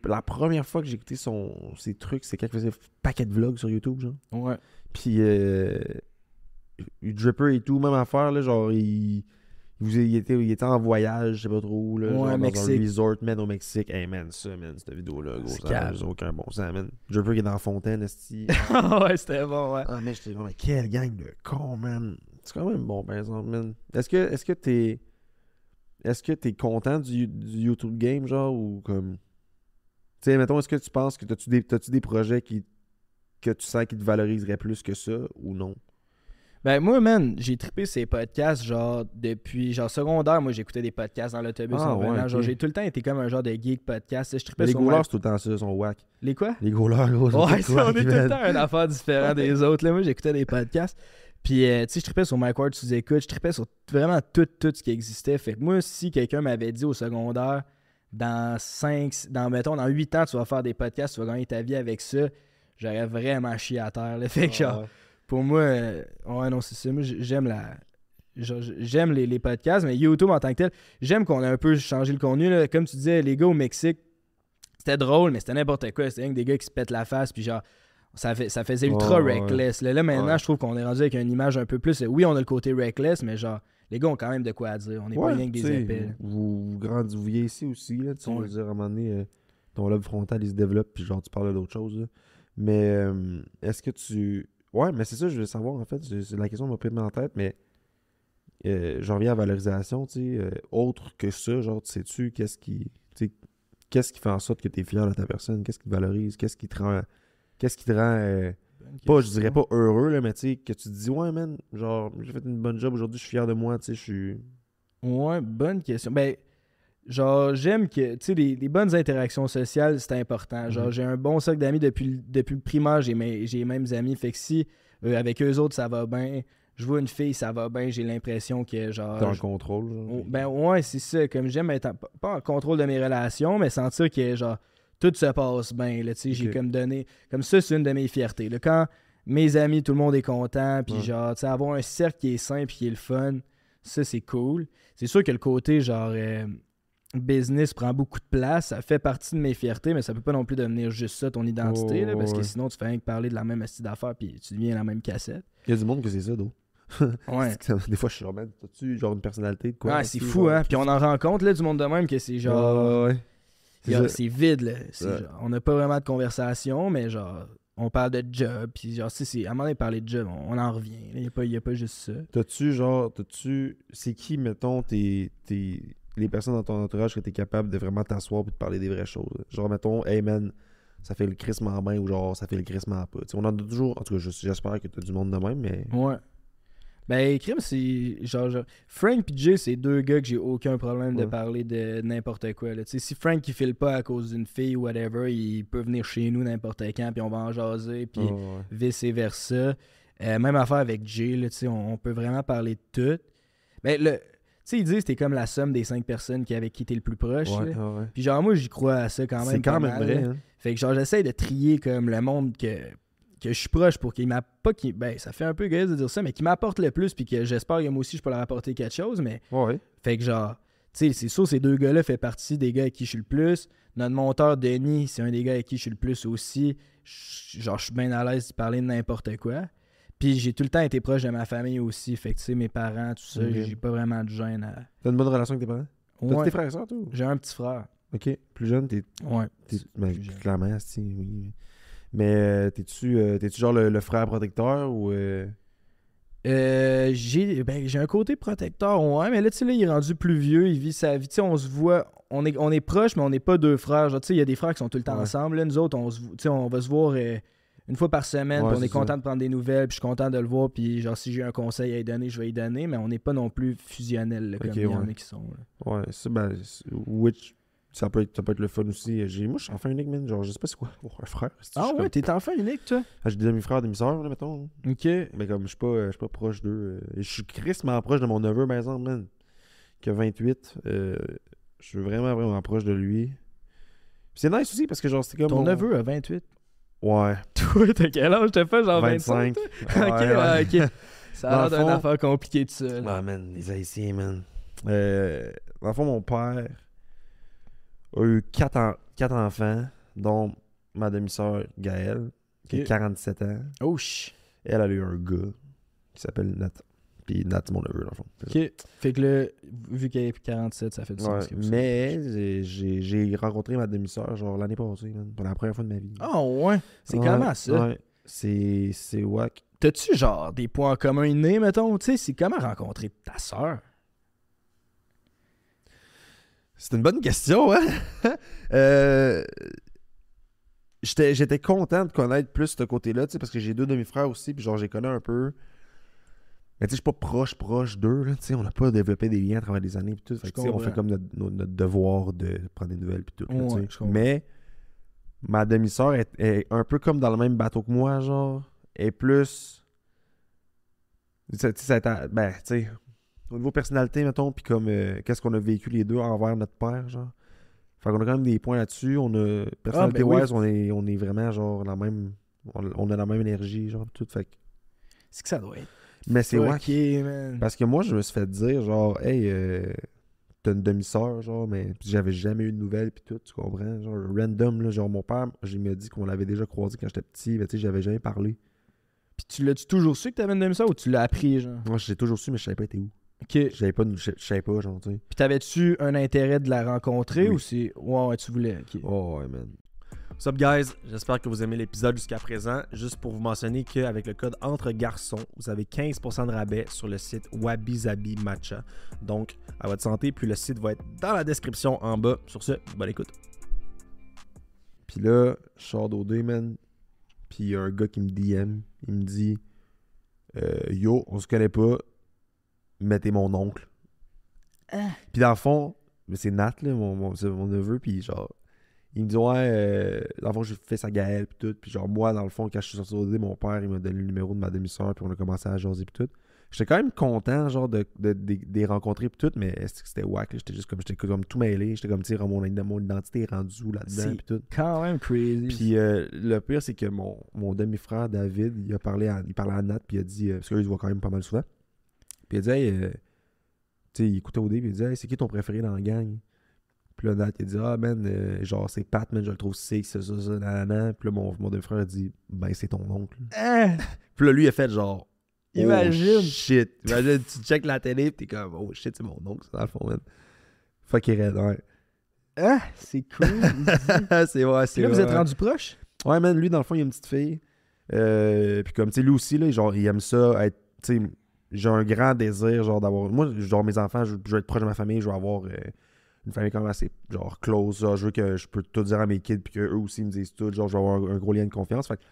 La première fois que j'ai écouté ses trucs, c'est quand il faisait paquet de vlogs sur YouTube, genre. Ouais. Puis, Dripper et tout, même affaire, là, genre, il était en voyage, je sais pas trop, là, Ouais, genre, dans Mexique. un resort, man, au Mexique. Hey, man, cette vidéo-là, gros, C'est ça n'a calme. aucun bon sens, man. Dripper qui est dans la fontaine, esti. Ouais, c'était bon, ouais. Ah, mais j'étais comme, mais quelle gang de cons, man. C'est quand même bon, par exemple, man. Est-ce que t'es content du YouTube game, genre, ou comme... Tu sais, mettons, est-ce que tu penses que t'as-tu des projets que tu sens qui te valoriseraient plus que ça, ou non? Ben moi, man, j'ai trippé ces podcasts, genre, depuis, genre, secondaire, moi, j'écoutais des podcasts dans l'autobus Ah, en venant. ouais, ok. Genre, j'ai tout le temps été comme un genre de geek podcast. Je trippais Les sur goalers, ma- c'est tout le temps ça, ils sont whack. Les quoi? Les goalers, gros, Ouais, c'est ça, on est tout le man. temps une affaire différente des autres. Là. Moi, j'écoutais des podcasts. Puis, tu sais, je trippais sur Mike Ward sous-écoute. Je trippais sur vraiment tout ce qui existait. Fait que moi, si quelqu'un m'avait dit au secondaire, mettons, dans 8 ans, tu vas faire des podcasts, tu vas gagner ta vie avec ça, j'aurais vraiment chié à terre. Là. Fait que, genre, pour moi, ouais, non, c'est ça. Moi, j'aime les podcasts, mais YouTube en tant que tel, j'aime qu'on ait un peu changé le contenu. Là. Comme tu disais, les gars au Mexique, c'était drôle, mais c'était n'importe quoi. C'était rien que des gars qui se pètent la face, puis genre, ça faisait ultra Ouais, reckless. Là, maintenant, Ouais. je trouve qu'on est rendu avec une image un peu plus. Oui, on a le côté reckless, mais genre, les gars ont quand même de quoi à dire. On n'est pas rien que des t'sais, épais. là. vous vieillez ici aussi, là, tu sais, je Ouais. veux dire, à un moment donné, ton lobe frontal, il se développe, puis genre, tu parles d'autres choses, là. Mais, est-ce que tu... Ouais, mais c'est ça, je veux savoir, en fait, c'est la question qui m'a pris en tête, mais j'en reviens à la valorisation, tu sais, autre que ça, genre, tu sais-tu, qu'est-ce qui fait en sorte que tu es fier de ta personne, qu'est-ce qui te valorise, qu'est-ce qui te rend, pas, je dirais pas heureux, là, mais tu sais, que tu te dis, ouais, man, genre, j'ai fait une bonne job aujourd'hui, je suis fier de moi, tu sais, je suis... Ouais, bonne question. Ben, genre, j'aime que, tu sais, les bonnes interactions sociales, c'est important. Genre, Mhm. j'ai un bon cercle d'amis depuis le primaire, j'ai les mêmes amis. Fait que si, avec eux autres, ça va bien, je vois une fille, ça va bien, j'ai l'impression que, genre... T'es en contrôle, genre. Ben, ouais, c'est ça. Comme j'aime être pas en contrôle de mes relations, mais sentir que, genre, tout se passe bien, là, tu sais, j'ai Ok. comme donné... Comme ça, c'est une de mes fiertés, là. Quand mes amis, tout le monde est content, puis Ouais. genre, tu sais, avoir un cercle qui est sain puis qui est le fun, ça, c'est cool. C'est sûr que le côté, genre, business prend beaucoup de place, ça fait partie de mes fiertés, mais ça peut pas non plus devenir juste ça, ton identité, là, parce que Ouais. sinon, tu fais rien que parler de la même astuce d'affaires, puis tu deviens la même cassette. Il y a du monde que c'est ça, d'où. Ouais. Des fois, je suis genre, man, t'as-tu genre une personnalité de quoi? Ouais, c'est fou, hein. Puis on en rencontre, là, du monde de même, que c'est genre... Ouais. C'est ça. C'est vide, là. Ouais. Genre, on n'a pas vraiment de conversation, mais genre, on parle de job, puis genre, à un moment donné, parler de job, on en revient. Il n'y a pas juste ça. C'est qui, mettons, les personnes dans ton entourage que t'es capable de vraiment t'asseoir et de parler des vraies choses? Là? Genre, mettons, hey man, ça fait le crissement bien ou genre, ça fait le crissement pas. T'sais, on en a toujours, en tout cas, j'espère que t'as du monde de même, mais. Ouais. Ben, crime, c'est genre Frank et Jay, c'est 2 gars que j'ai aucun problème de Ouais. parler de n'importe quoi. Là. Tu sais, si Frank il file pas à cause d'une fille ou whatever, il peut venir chez nous n'importe quand, puis on va en jaser, puis Ouais. vice-versa. Même affaire avec Jay, là, tu sais, on peut vraiment parler de tout. Ben, tu sais, ils disent que t'es comme la somme des 5 personnes avec qui t'es le plus proche. Ouais, là. ouais. Puis genre, moi, j'y crois à ça quand même. C'est quand pas même mal, vrai, là. hein. Fait que genre, j'essaie de trier comme le monde que je suis proche pour qu'il m'a pas ben ça fait un peu égoïste de dire ça, mais qui m'apporte le plus, puis que j'espère que moi aussi je peux leur apporter quelque chose, mais Ouais. fait que genre, tu sais, c'est sûr, ces 2 gars-là font partie des gars avec qui je suis le plus. Notre monteur Denis, c'est un des gars avec qui je suis le plus aussi. Genre, je suis bien à l'aise de parler de n'importe quoi. Puis j'ai tout le temps été proche de ma famille aussi, fait que tu sais, mes parents, tout ça, Ok. j'ai pas vraiment de gêne à... T'as une bonne relation avec tes parents? T'as-tu Ouais, tes frères et sœurs, toi? j'ai un petit frère. Ok. Plus jeune, Ouais. ben, Plus jeune. clairement, si, oui. Mais t'es-tu genre le frère protecteur ou. J'ai un côté protecteur, ouais, mais là, tu sais, là, il est rendu plus vieux, il vit sa vie. Tu sais, on se voit, on est proches, mais on n'est pas deux frères. Genre, tu sais, il y a des frères qui sont tout le temps Ouais. ensemble. Là, nous autres, on va se voir une fois par semaine, Ouais, puis on est c'est ça. content de prendre des nouvelles, puis je suis content de le voir, puis genre, si j'ai un conseil à lui donner, je vais lui donner, mais on n'est pas non plus fusionnel, là, comme Ok, il y en ouais. a qui sont. Là. Ouais, ça, ça peut être le fun aussi. Moi, je suis enfant unique, man. Genre, je sais pas c'est quoi. Oh, un frère. Ah Je suis ouais, t'es enfant unique, toi? j'ai des demi-frères, demi-sœurs, là, mettons. Ok. Mais comme je suis pas proche d'eux. Et je suis crissement proche de mon neveu, par exemple, man. Qui a 28. Je suis vraiment, vraiment proche de lui. Puis c'est nice aussi parce que genre c'était comme. Ton neveu a 28. Ouais. Toi, t'as quel âge? T'as fait genre 25. 25? Ok, ouais, ok. Ça a Dans l'air le d'une fond- affaire compliquée de ça. là. Ah, man, les Haïtiens, man. Dans le fond, mon père a eu 4 enfants, dont ma demi-sœur Gaëlle, qui a Ok. 47 ans. Oh, ch. Elle a eu un gars qui s'appelle Nat. Puis Nat, c'est mon neveu, dans le fond. C'est ça. Ok. Fait que là, vu qu'elle est 47, ça fait du Ouais, sens. que ça. mais j'ai rencontré ma demi-sœur genre l'année passée, man, pour la première fois de ma vie. Ah ouais. C'est Ouais, comment ça? Ouais. C'est wack. T'as-tu genre des points en commun innés, mettons? Tu sais, c'est comment rencontrer ta sœur? C'est une bonne question, hein? J'étais content de connaître plus ce côté-là, tu sais, parce que j'ai 2 demi-frères aussi, puis genre, j'ai connu un peu. Mais tu sais, je suis pas proche d'eux, là, tu sais, on n'a pas développé des liens à travers les années, puis tout. Fait que, tu sais, on comprends. fait comme notre devoir de prendre des nouvelles, puis tout, là, tu Ouais, sais. je comprends. Mais ma demi-sœur est un peu comme dans le même bateau que moi, genre. Elle est plus. Tu sais, ben, tu sais, au niveau personnalité, mettons, puis comme qu'est-ce qu'on a vécu les deux envers notre père, genre. Fait qu'on a quand même des points là-dessus. On a. Personnalité-wise, on est vraiment, genre, la même. On a la même énergie, genre, tout. Fait que. C'est que ça doit être. Mais c'est wack. Ok, man. Parce que moi, je me suis fait dire, genre, hey, t'as une demi-sœur, genre, mais puis j'avais jamais eu de nouvelles, puis tout, tu comprends? Genre, random, là, genre, mon père, il m'a dit qu'on l'avait déjà croisé quand j'étais petit, mais tu sais, j'avais jamais parlé. Puis tu l'as-tu toujours su que t'avais une demi-sœur ou tu l'as appris, genre? Moi, j'ai toujours su, mais je savais pas été où. Ok. Puis Je savais pas, genre, tu sais. t'avais-tu un intérêt de la rencontrer Oui. ou c'est. Ouais, tu voulais. Ok. Oh, ouais, man. What's up, guys? J'espère que vous aimez l'épisode jusqu'à présent. Juste pour vous mentionner qu'avec le code Entre Garçons, vous avez 15% de rabais sur le site Wabi Sabi Matcha. Donc, à votre santé, puis le site va être dans la description en bas. Sur ce, bonne écoute. Puis là, je sors d'OD, man. Puis il y a un gars qui me DM. Il me dit Yo, on se connaît pas, mais t'es mon oncle. Ah. Puis dans le fond, mais c'est Nat, là, c'est mon neveu. Puis genre, il me dit Ouais, dans le fond, j'ai fait sa Gaëlle, puis tout. Puis genre, moi, dans le fond, quand je suis sorti d'OD, mon père, il m'a donné le numéro de ma demi-sœur, puis on a commencé à jaser, puis tout. J'étais quand même content, genre, de les rencontrer, puis tout, mais c'était wack, là. J'étais comme tout mêlé. J'étais comme, tu sais, mon identité est rendue où là-dedans, C'est puis tout. quand même crazy. Puis le pire, c'est que mon demi-frère David, il parlait à Nat, puis il a dit, parce qu'il se voit quand même pas mal souvent. Puis il a dit, hey, tu sais, il écoutait au début, puis il dit, hey, c'est qui ton préféré dans la gang? Puis là, Nat, il a dit, ah, man, genre, c'est Pat, man, je le trouve sick, ça, nanana. Puis là, mon demi-frère a dit, ben, c'est ton oncle. Ah! Puis là, lui, il a fait genre, Imagine. Oh shit. Imagine, tu checkes la télé, pis t'es comme, oh shit, c'est mon oncle, ça, dans le fond, man. Fuck, il raide, ouais. Ah! C'est cool. c'est vrai, Puis là, vous êtes rendu proche? Ouais, man, lui, dans le fond, il a une petite fille. Puis comme, tu sais, lui aussi, là, genre, il aime ça être, tu sais, j'ai un grand désir, genre, d'avoir... Moi, genre, mes enfants, je veux être proche de ma famille, je veux avoir une famille quand même assez, genre, close, genre, je veux que je peux tout dire à mes kids, puis qu'eux aussi me disent tout, genre, je veux avoir un gros lien de confiance, fait que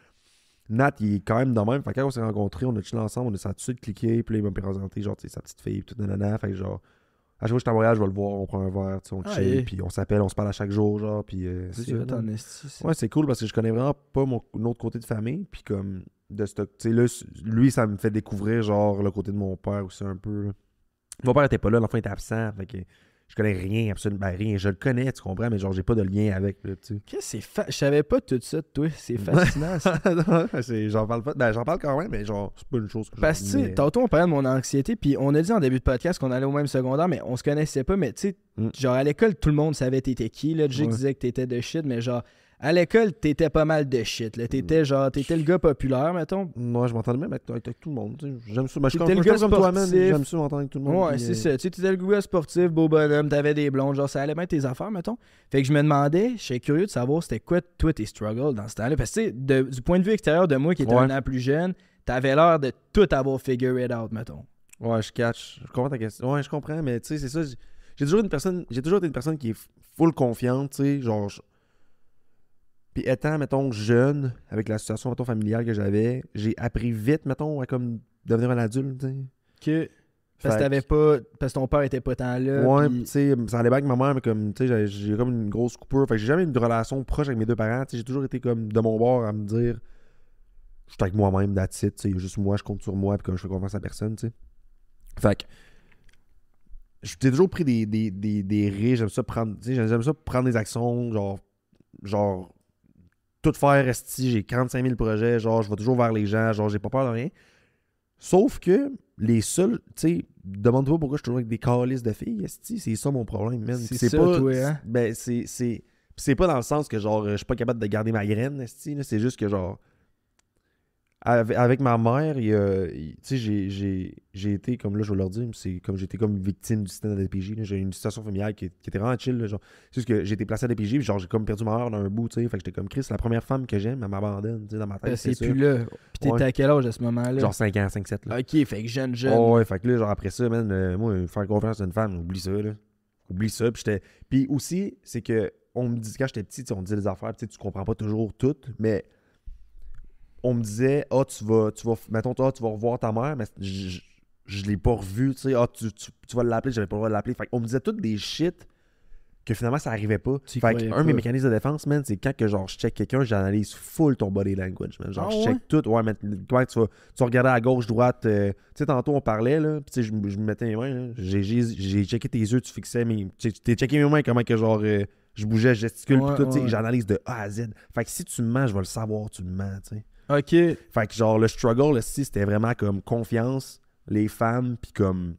Nat, il est quand même de même, fait que quand on s'est rencontrés, on a chillé ensemble, on a ça tout de suite cliqué, puis là, il m'a présenté, genre, tu sais, sa petite fille, puis tout, nanana, fait que genre... À chaque fois que je suis à Montréal, je vais le voir, on prend un verre, tu sais, on Ah, chill, yeah. puis on s'appelle, on se parle à chaque jour, genre, puis c'est C'est ça. hot là. en esti, ça. Ouais, c'est cool parce que je connais vraiment pas mon autre côté de famille, puis comme, de stock, tu sais, là, lui, ça me fait découvrir, genre, le côté de mon père aussi un peu, là. Mon père était pas là, l'enfant était absent, fait que je connais rien, absolument, ben rien, je le connais, tu comprends, mais genre, j'ai pas de lien avec, là, tu sais. Qu'est-ce que Je savais pas tout ça de toi. C'est fascinant, ça. J'en parle pas, ben j'en parle quand même, mais genre, c'est pas une chose que Parce que, tu sais, tantôt, on parlait de mon anxiété, puis on a dit en début de podcast qu'on allait au même secondaire, mais on se connaissait pas, mais tu sais, genre, à l'école, tout le monde savait t'étais qui, là. Jake Ouais. disait que t'étais de shit, mais genre, à l'école, t'étais pas mal de shit, là. T'étais genre, t'étais le gars populaire, mettons. Moi, je m'entendais même avec tout le monde, tu sais. J'aime ça, ben, je suis T'étais le gars comme toi, man, sportif. j'aime ça m'entendre avec tout le monde. Ouais, puis, c'est ça. Tu sais, t'étais le gars sportif, beau bonhomme, t'avais des blondes, genre, ça allait bien tes affaires, mettons. Fait que je me demandais, je serais curieux de savoir c'était quoi, toi, tes struggles dans ce temps-là. Parce que, tu sais, du point de vue extérieur de moi qui était Ouais. un an plus jeune, t'avais l'air de tout avoir figure it out, mettons. Ouais, je catch. Je comprends ta question. Ouais, je comprends, mais tu sais, c'est ça. J'ai toujours été une personne qui est full confiante, tu sais, genre. Puis étant, mettons, jeune, avec la situation, mettons, familiale que j'avais, j'ai appris vite, mettons, à comme devenir un adulte, tu sais. Que... Parce que Fait t'avais pas... Parce que ton père était pas tant là. Ouais, puis- tu sais, ça allait bien avec ma mère, mais comme, tu sais, j'ai comme une grosse coupure. Fait que j'ai jamais eu une relation proche avec mes deux parents. Tu sais, j'ai toujours été comme de mon bord à me dire, je suis avec moi-même, that's it, tu sais, juste moi, je compte sur moi, puis comme je fais confiance à personne, tu sais. Fait que, j'ai toujours pris des risques, j'aime ça prendre, tu sais, j'aime ça prendre des actions, genre, tout faire, esti, j'ai 45 000 projets, genre, je vais toujours vers les gens, genre, j'ai pas peur de rien. Sauf que les seuls, tu sais, demande-toi pas pourquoi je suis toujours avec des calices de filles, esti, c'est ça mon problème, man. C'est Puis ça, pas, toi, hein? Ben, c'est pas dans le sens que, genre, je suis pas capable de garder ma graine, esti, là, c'est juste que, genre, avec ma mère, tu sais, j'ai été, comme là, je vais leur dire, c'est comme j'étais comme victime du système de DPJ. Là. J'ai eu une situation familiale qui était vraiment chill. Là, genre. C'est juste que j'ai été placé à DPJ, puis genre, j'ai comme perdu ma mère d'un bout, tu sais. Fait que j'étais comme Chris, la première femme que j'aime, elle m'abandonne, tu sais, dans ma tête. C'est ça. plus là. Puis t'étais Ouais. à quel âge à ce moment-là? Genre 5 ans, 5-7. Là. Ok, fait que jeune. Oh, ouais, fait que là, genre après ça, man, moi, faire confiance à une femme, oublie ça, là. Oublie ça. Puis aussi, c'est que, on me dit, quand j'étais petit, on me disait des affaires, tu comprends pas toujours toutes, mais. On me disait, mettons, tu vas revoir ta mère, mais je l'ai pas revue, tu sais, tu vas l'appeler, j'avais pas le droit de l'appeler. Fait qu'on me disait toutes des shit que finalement ça arrivait pas. Tu Fait croyais qu'un de mes pas. mécanismes de défense, man, c'est quand que genre je check quelqu'un, j'analyse full ton body language, man. Genre, Ah je ouais? check tout, ouais, mais comment tu vas regarder à gauche, droite, tu sais, tantôt on parlait, là, pis tu sais, je me mettais mes mains, là, j'ai checké tes yeux, tu fixais tu t'es checké mes mains, comment que genre, je bougeais, je gesticule, Ouais, pis tout, tu sais, ouais. j'analyse de A à Z. Fait que si tu me mens, je vais le savoir, tu me mens, tu sais. Ok. Fait que genre le struggle aussi c'était vraiment comme confiance, les femmes, puis comme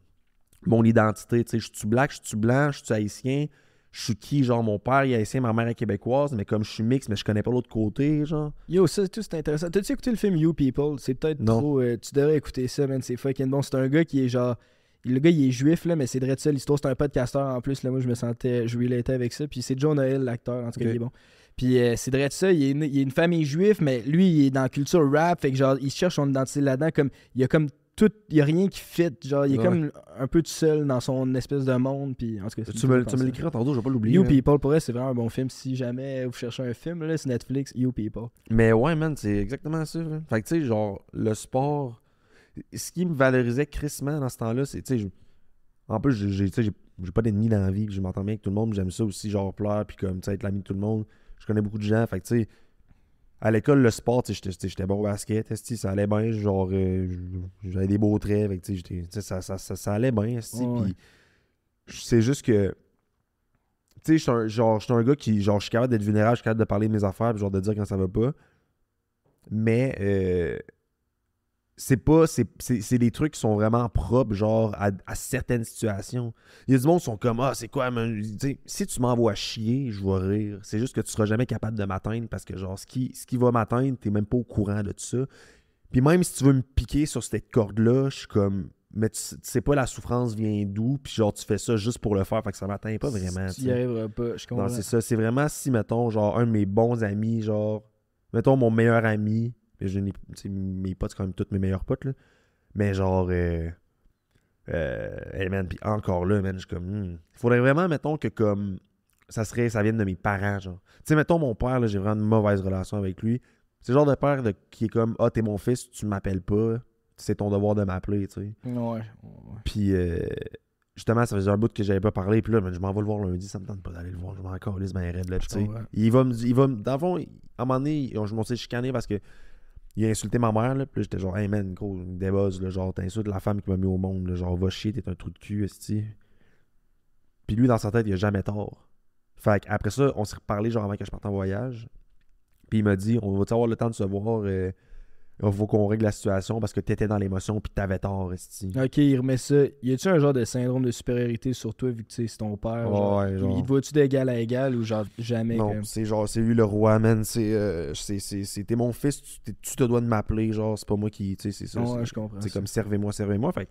mon identité, tu sais, je suis black, je suis blanc, je suis haïtien, je suis qui, genre mon père est haïtien, ma mère est québécoise, mais comme je suis mix, mais je connais pas l'autre côté, genre. Yo, ça, tout c'est intéressant. T'as-tu écouté le film You People? C'est peut-être Non. trop. Tu devrais écouter ça, man. C'est fucking bon. C'est un gars qui est genre. Le gars, il est juif, là, mais c'est vrai de ça. L'histoire, c'est un podcasteur en plus. Là, moi, je relatais avec ça. Puis c'est Joe Noël, l'acteur. En tout cas, Ok. il est bon. Puis c'est vrai de ça. Il est une famille juive, mais lui, il est dans la culture rap. Fait que genre, il cherche son identité là-dedans. Comme, il y a comme tout. Il y a rien qui fit. Genre, il est Ouais. comme un peu tout seul dans son espèce de monde. Puis en tout cas, Tu me l'écris tantôt, je vais pas l'oublier. You man. People, pour vrai, c'est vraiment un bon film. Si jamais vous cherchez un film, là, c'est Netflix, You People. Mais ouais, man, c'est exactement ça. Là. Fait que tu sais, genre, le sport, ce qui me valorisait crissement dans ce temps-là, c'est, tu sais, en plus, tu sais, j'ai pas d'ennemis dans la vie, puis je m'entends bien avec tout le monde, j'aime ça aussi, genre, pleurer, puis comme, tu sais, être l'ami de tout le monde. Je connais beaucoup de gens, fait que, tu sais, à l'école, le sport, tu sais, j'étais bon au basket, esti, ça allait bien, genre, j'avais des beaux traits, fait que, tu sais, ça allait bien, esti, Ouais. puis c'est juste que, tu sais, je suis un gars qui, genre, je suis capable d'être vulnérable, je suis capable de parler de mes affaires, puis genre, de dire quand ça va pas, mais c'est des trucs qui sont vraiment propres, genre, à certaines situations. Il y a du monde qui sont comme, ah, c'est quoi, man? Tu sais, si tu m'envoies chier, je vais rire. C'est juste que tu seras jamais capable de m'atteindre parce que, genre, ce qui va m'atteindre, t'es même pas au courant de tout ça. Puis même si tu veux me piquer sur cette corde-là, je suis comme, mais tu sais pas la souffrance vient d'où, puis genre, tu fais ça juste pour le faire, fait que ça m'atteint pas vraiment. Tu tu y sais. arriveras pas, je comprends. Non, c'est ça. C'est vraiment si, mettons, genre, un de mes bons amis, genre, mettons, mon meilleur ami, mes potes, c'est quand même tous mes meilleurs potes, là. Mais genre, hey, man, puis encore là, man, je suis comme, il faudrait vraiment, mettons, que comme, ça vienne de mes parents, genre. Tu sais, mettons, mon père, là, j'ai vraiment une mauvaise relation avec lui. C'est le genre de père qui est comme, ah, t'es mon fils, tu m'appelles pas, c'est ton devoir de m'appeler, tu sais. Ouais. Puis, justement, ça faisait un bout que j'avais pas parlé, puis là, man, je m'en vais le voir lundi, ça me tente pas d'aller le voir, je m'en calisse ben raide, là, puis tu sais. comprends. Il va dans le fond, à un moment donné, je m'en suis chicané parce que il a insulté ma mère, là, puis là, j'étais genre, hey man, gros, débuzz, là, genre, t'insultes la femme qui m'a mis au monde, là, genre, va chier, t'es un trou de cul, esti. Puis lui, dans sa tête, il a jamais tort. Fait qu'après ça, on s'est reparlé, genre, avant que je parte en voyage. Puis il m'a dit, on va-tu avoir le temps de se voir, il faut qu'on règle la situation parce que t'étais dans l'émotion, puis t'avais tort, esti. Ok, il remet ça. Y a-tu un genre de syndrome de supériorité sur toi vu que tu sais, c'est ton père? Genre, Ouais, genre. Il te voit-tu d'égal à égal ou genre jamais? Non, Comme... c'est genre, c'est lui le roi, man. T'es mon fils, tu te dois de m'appeler, genre, c'est pas moi qui, tu sais, c'est ça. Ouais, je comprends. C'est ça. comme servez-moi. Fait que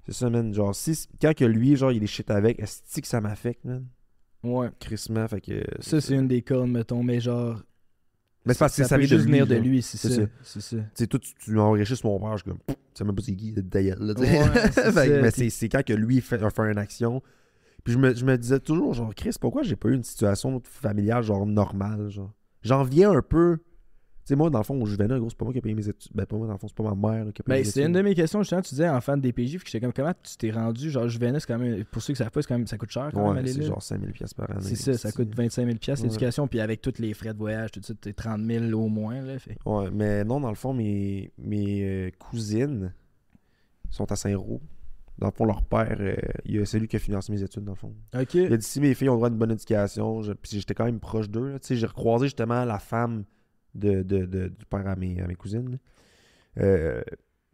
c'est ça, man. Genre, quand que lui, genre, il y a des shit avec, est-ce que ça m'affecte, man? Ouais. Crissement, fait que. Ça, c'est une des cornes, mettons, mais genre. Mais c'est parce que ça peut vient juste venir de genre. lui, c'est C'est ça. ça. C'est ça. Tu sais, toi, tu enrichis sur mon père, je suis comme, tu sais même pas c'est qui, d'ailleurs, là, tu sais. Ouais, c'est Fait que- ça, mais puis- c'est quand que lui fait une action. Puis je me disais toujours, genre, Chris, pourquoi j'ai pas eu une situation familiale, genre, normale, genre. J'en viens un peu. Tu sais, moi, dans le fond, au Juvenal, gros, c'est pas moi qui ai payé mes études. Ben, pas moi, dans le fond, c'est pas ma mère là, qui a payé Ben, mes c'est études. une de mes questions, justement. Tu disais enfant de DPJ, puis j'étais comme, comment tu t'es rendu? Genre, Juventus, c'est quand même, pour ceux qui savent pas, c'est quand même, ça coûte cher quand même Ouais, aller c'est là. genre 5 000 $ par année. C'est ça, ça coûte 25 000 Ouais. l'éducation, puis avec tous les frais de voyage, tout ça, t'es 30 000 au moins. Là, fait. Ouais, mais non, dans le fond, mes cousines sont à Saint-Roch. Dans le fond, leur père, c'est lui qui a financé mes études, dans le fond. Ok. Il a dit si mes filles ont droit à une bonne éducation, puis j'étais quand même proche d'eux. Là. Tu sais, j'ai recroisé justement la femme du père à mes cousines.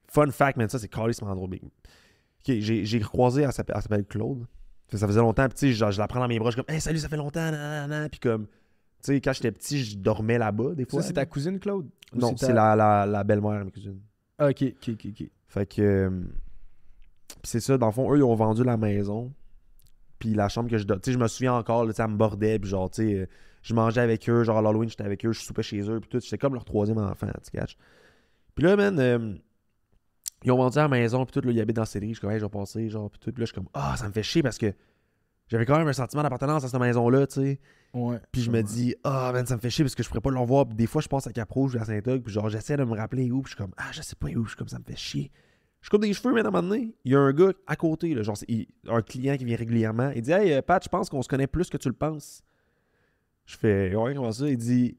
Fun fact, man, ça c'est calissement drôle. Ok, j'ai recroisé, elle s'appelle Claude. Ça faisait longtemps, puis tu sais, genre, je la prends dans mes bras, je suis comme hey, salut, ça fait longtemps, nanana. Puis comme, tu sais, quand j'étais petit, je dormais là-bas des fois. Ça, c'est ta cousine, Claude? Ou Non, c'est la belle-mère à mes cousines. Ah, ok. Fait que. Puis c'est ça, dans le fond, eux, ils ont vendu la maison. Puis la chambre que je dors. Tu sais, je me souviens encore, là, tu sais, elle me bordait. Puis genre, tu sais, je mangeais avec eux. Genre, à l'Halloween, j'étais avec eux. Je soupais chez eux. Puis tout. J'étais comme leur troisième enfant, tu catches. Puis là, man, ils ont vendu la maison. Puis tout, là, ils habitent dans la série. Je suis comme, hey, je vais passer. Genre, puis tout. Puis là, je suis comme, ah, ça me fait chier parce que j'avais quand même un sentiment d'appartenance à cette maison-là, tu sais. Ouais. Puis je me dis, ah, man, ça me fait chier parce que je pourrais pas le revoir. Puis des fois, je passe à Cap-Rouge, à Saint-Og. Puis genre, j'essaie de me rappeler où. Puis je suis comme, ah, je sais pas où. Je suis comme, ça me fait chier. Je coupe des cheveux, mais à un moment donné, il y a un gars à côté, là, genre, un client qui vient régulièrement. Il dit hey, Pat, je pense qu'on se connaît plus que tu le penses. Je fais ouais, comment ça? Il dit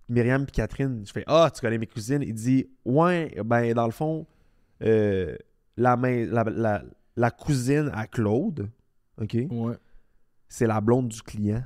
Myriam et Catherine. Je fais ah, tu connais mes cousines? Il dit ouais, ben, dans le fond, la cousine à Claude, OK, Ouais. c'est la blonde du client.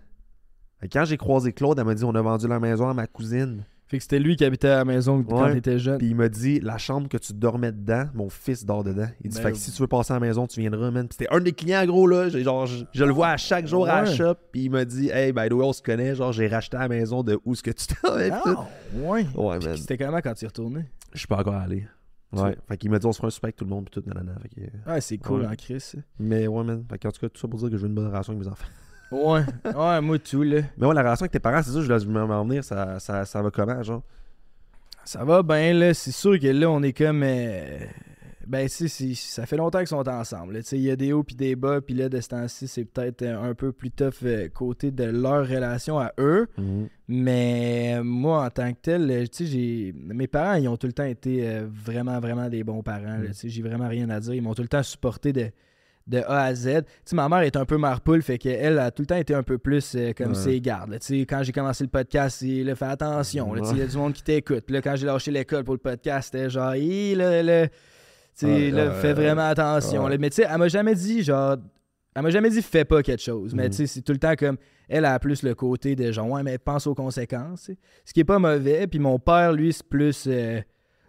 Et quand j'ai croisé Claude, elle m'a dit on a vendu la maison à ma cousine. Fait que c'était lui qui habitait à la maison quand Ouais. t'étais jeune. Puis il m'a dit la chambre que tu dormais dedans, mon fils dort dedans. Il dit Ben, fait que si tu veux passer à la maison, tu viendras, man. Puis c'était un des clients, gros, là. Genre, je le vois à chaque jour à la Ouais. shop. Puis il m'a dit hey, by the way, on se connaît. Genre, j'ai racheté la maison de où est-ce que tu t'en Ah, ouais. Ouais, Puis man. c'était comment quand tu y retourné? Je suis pas encore allé. Ouais. Fait qu'il m'a dit on se fera un super avec tout le monde. Puis tout, nanana. Fait que... Ah, c'est cool Ouais. en Chris. ça. Mais ouais, man. Fait qu'en tout cas, tout ça pour dire que je veux une bonne relation avec mes enfants. Ouais. Ouais, moi tout, là. Mais ouais, la relation avec tes parents, c'est ça, je voulais m'en venir. Ça va comment, genre? Ça va bien, là. C'est sûr que là, on est comme. Ben, tu sais, ça fait longtemps qu'ils sont ensemble. Tu sais, il y a des hauts puis des bas, puis là, de ce temps-ci, c'est peut-être un peu plus tough côté de leur relation à eux. Mais moi, en tant que tel, tu sais, mes parents, ils ont tout le temps été vraiment, vraiment des bons parents. Là, tu sais, j'ai vraiment rien à dire. Ils m'ont tout le temps supporté de A à Z. Tu sais, ma mère est un peu mère-poule, fait qu'elle a tout le temps été un peu plus comme Ouais. ses gardes. là. Tu sais, quand j'ai commencé le podcast, il a fait attention. Là, tu sais, il y a du monde qui t'écoute. Puis là, quand j'ai lâché l'école pour le podcast, c'était genre, tu sais, Ouais, là, fais vraiment attention. ouais. là. Mais tu sais, elle m'a jamais dit, genre, elle m'a jamais dit, fais pas quelque chose. Mais Mhm. tu sais, c'est tout le temps comme, elle a plus le côté de genre, ouais, mais pense aux conséquences. tu sais. Ce qui est pas mauvais. Puis mon père, lui, c'est plus,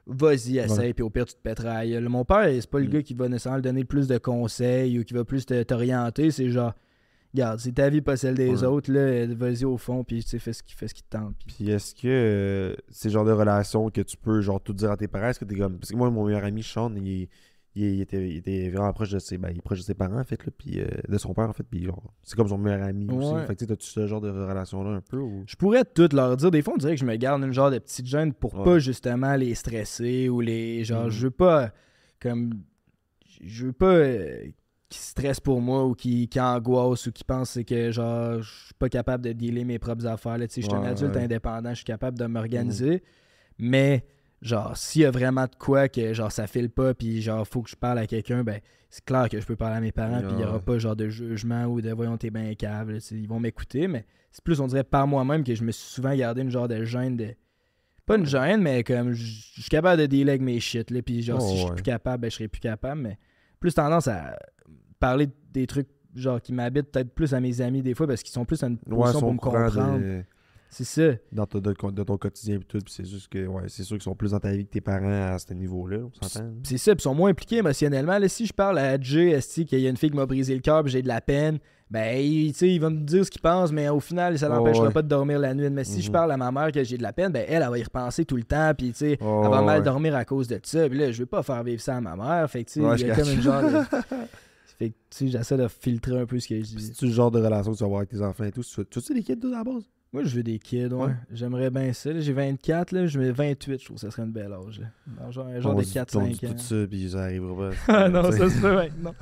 vas-y, essaye, Ouais. puis au pire, tu te pèteras la gueule. Mon père, c'est pas le Mhm. gars qui va nécessairement donner plus de conseils ou qui va plus t'orienter. C'est genre, regarde, c'est ta vie, pas celle des Ouais. autres. Là, vas-y au fond, puis tu sais, fais ce qui te tente. Puis- Puis est-ce que c'est le genre de relation que tu peux genre tout dire à tes parents? Est-ce que t'es comme. Parce que moi, mon meilleur ami, Sean, il était vraiment proche de ses. Ben, il est proche de ses parents, en fait, là, puis de son père, en fait, puis genre, c'est comme son meilleur ami aussi. Ouais. Fait que tu sais, t'as-tu ce genre de relation-là un peu? Ou... Je pourrais tout leur dire. Des fois, on dirait que je me garde une genre de petite gêne pour Ouais. pas justement les stresser ou les. Genre, Mhm. je veux pas. Comme. Je veux pas qu'ils stressent pour moi ou qu'ils angoissent ou qu'ils pensent que genre je suis pas capable de dealer mes propres affaires. Là. Tu sais, je suis un Ouais, adulte ouais. indépendant, je suis capable de m'organiser. Mais genre, s'il y a vraiment de quoi que genre ça file pas puis genre faut que je parle à quelqu'un, ben c'est clair que je peux parler à mes parents puis il y aura Ouais. pas genre de jugement ou de voyons t'es bien cave. Là, tu sais, ils vont m'écouter, mais c'est plus on dirait par moi-même que je me suis souvent gardé une genre de gêne de. Pas une gêne, mais comme je suis capable de dealer avec mes shit. Là, puis genre, Oh, si je suis ouais. plus capable, ben je serai plus capable. Mais plus tendance à parler des trucs genre qui m'habitent peut-être plus à mes amis des fois parce qu'ils sont plus en une Ouais, position sont pour me au courant comprendre. C'est ça. de ton quotidien et tout. Puis c'est juste que, ouais, c'est sûr qu'ils sont plus dans ta vie que tes parents à ce niveau-là, on s'entend? C'est ça, puis ils sont moins impliqués émotionnellement. Là, si je parle à Jay, esti, qu'il y a une fille qui m'a brisé le cœur, puis j'ai de la peine, ben, tu sais, il va me dire ce qu'il pense, mais au final, ça Oh, l'empêchera ouais. pas de dormir la nuit. Mais si je Mhm. parle à ma mère que j'ai de la peine, ben, elle va y repenser tout le temps, puis tu sais, Oh, elle va mal ouais. dormir à cause de ça. Puis là, je veux pas faire vivre ça à ma mère. Fait que, tu sais, Ouais, il y a je comme catch. une genre de. Fait que, tu sais, j'essaie de filtrer un peu ce que je Puis dis. c'est-tu le genre de relation que tu vas avoir avec tes enfants et tout? Tu as-tu des kids, toi, à la base? Moi, je veux des kids, ouais. Ouais. J'aimerais bien ça. Là, j'ai 24, là, je mets 28, je trouve que ça serait une belle âge. Là. Genre un genre On de dit- 4-5 on ans. dit tout ça, puis ça arrivera pas. Ah non, Tu sais. ça se peut, ouais. Non.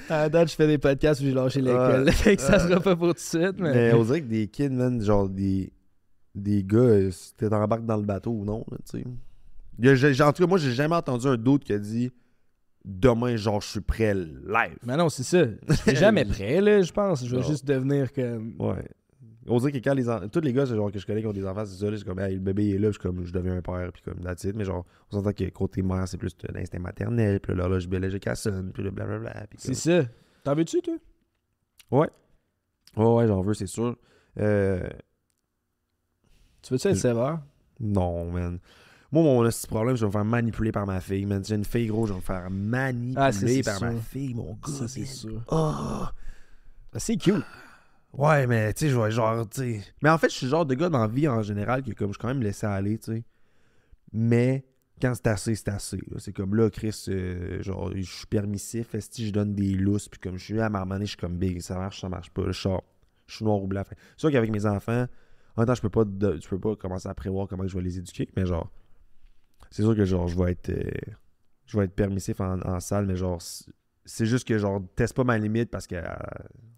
À la date, je fais des podcasts où j'ai lâché l'école. Ouais. Fait que ça sera pas pour tout de suite. Mais on dirait que des kids, man, genre des gars, si t'embarques dans le bateau ou non, là, tu sais. En tout cas, moi, j'ai jamais entendu un d'autre qui a dit demain, genre, je suis prêt live. Mais non, c'est ça. Je suis jamais prêt, là, je pense. Je vais Non. juste devenir comme. Ouais. On dirait que quand tous les gars genre, que je connais qui ont des enfants, c'est ça, là, c'est comme, hey, le bébé est là, puis je deviens un père, puis comme, that's it. Mais genre, on s'entend que côté mère, c'est plus de l'instinct maternel, puis là, je biologique à sonne, puis là, blablabla. Puis C'est comme- ça. T'en veux-tu, toi? Ouais, j'en veux, c'est sûr. Tu veux-tu être sévère? Non, man. Moi, mon petit problème, je vais me faire manipuler par ma fille, man. Si j'ai une fille, gros, je vais me faire manipuler Ah, ça, c'est par ma sûr. fille, mon gars. Ça, c'est man. sûr. Ah! C'est cute. Ouais, mais tu sais, je vais genre, tu sais. Mais en fait, je suis le genre de gars dans la vie en général que comme je suis quand même laissé aller, tu sais. Mais quand c'est assez, c'est assez. Là. C'est comme là, Chris, genre, je suis permissif, si je donne des lousses, puis comme je suis à m'armaner, je suis comme big, ça marche pas. Là, je suis noir ou blanc. C'est sûr qu'avec mes enfants, en même temps, je peux pas commencer à prévoir comment je vais les éduquer, mais genre, c'est sûr que genre, je vais être permissif en salle, mais genre, c'est juste que genre, teste pas ma limite parce que.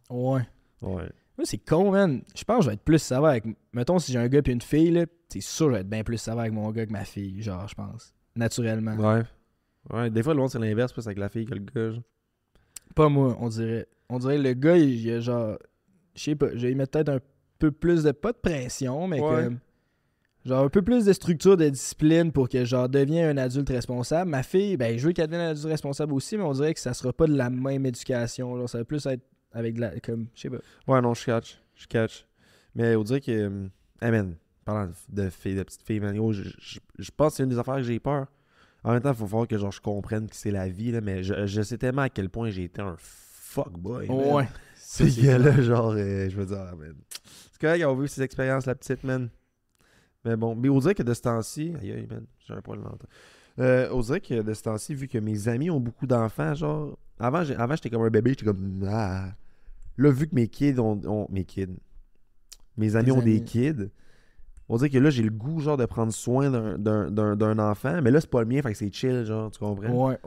Ouais. Ouais. Moi, c'est con, man. Je pense que je vais être plus sévère avec. Mettons, si j'ai un gars et une fille, là, c'est sûr que je vais être bien plus sévère avec mon gars que ma fille, genre, je pense. Naturellement. Ouais. Ouais, des fois, le monde, c'est l'inverse, plus avec la fille que le gars. Genre. Pas moi, on dirait. On dirait que le gars, il a genre. Je sais pas, je vais y mettre peut-être un peu plus de. Pas de pression, mais Ouais. comme. Genre un peu plus de structure, de discipline pour que genre devienne un adulte responsable. Ma fille, ben je veux qu'elle devienne un adulte responsable aussi, mais on dirait que ça sera pas de la même éducation. Genre, ça va plus être avec de la. Comme. Je sais pas. Ouais, non, je catch. Mais on dirait que. Hey man, parlant de filles, de petites filles, man, yo, je pense que c'est une des affaires que j'ai peur. En même temps, il faut falloir que genre, je comprenne que c'est la vie, là, mais je sais tellement à quel point j'ai été un fuckboy. man. Ouais. Ces gars-là, genre, je veux dire, man. C'est correct, on veut ces expériences, la petite, man. Mais bon, mais on dirait que de ce temps-ci. Aïe, man, j'ai un poil longtemps. On dirait que de ce temps-ci, vu que mes amis ont beaucoup d'enfants, genre. Avant, j'étais comme un bébé, j'étais comme. Ah. Là, vu que mes kids ont mes kids. Mes amis Tes ont des amis. kids. On dirait que là, j'ai le goût, genre, de prendre soin d'un enfant. Mais là, c'est pas le mien, fait que c'est chill, genre, tu comprends? Ouais.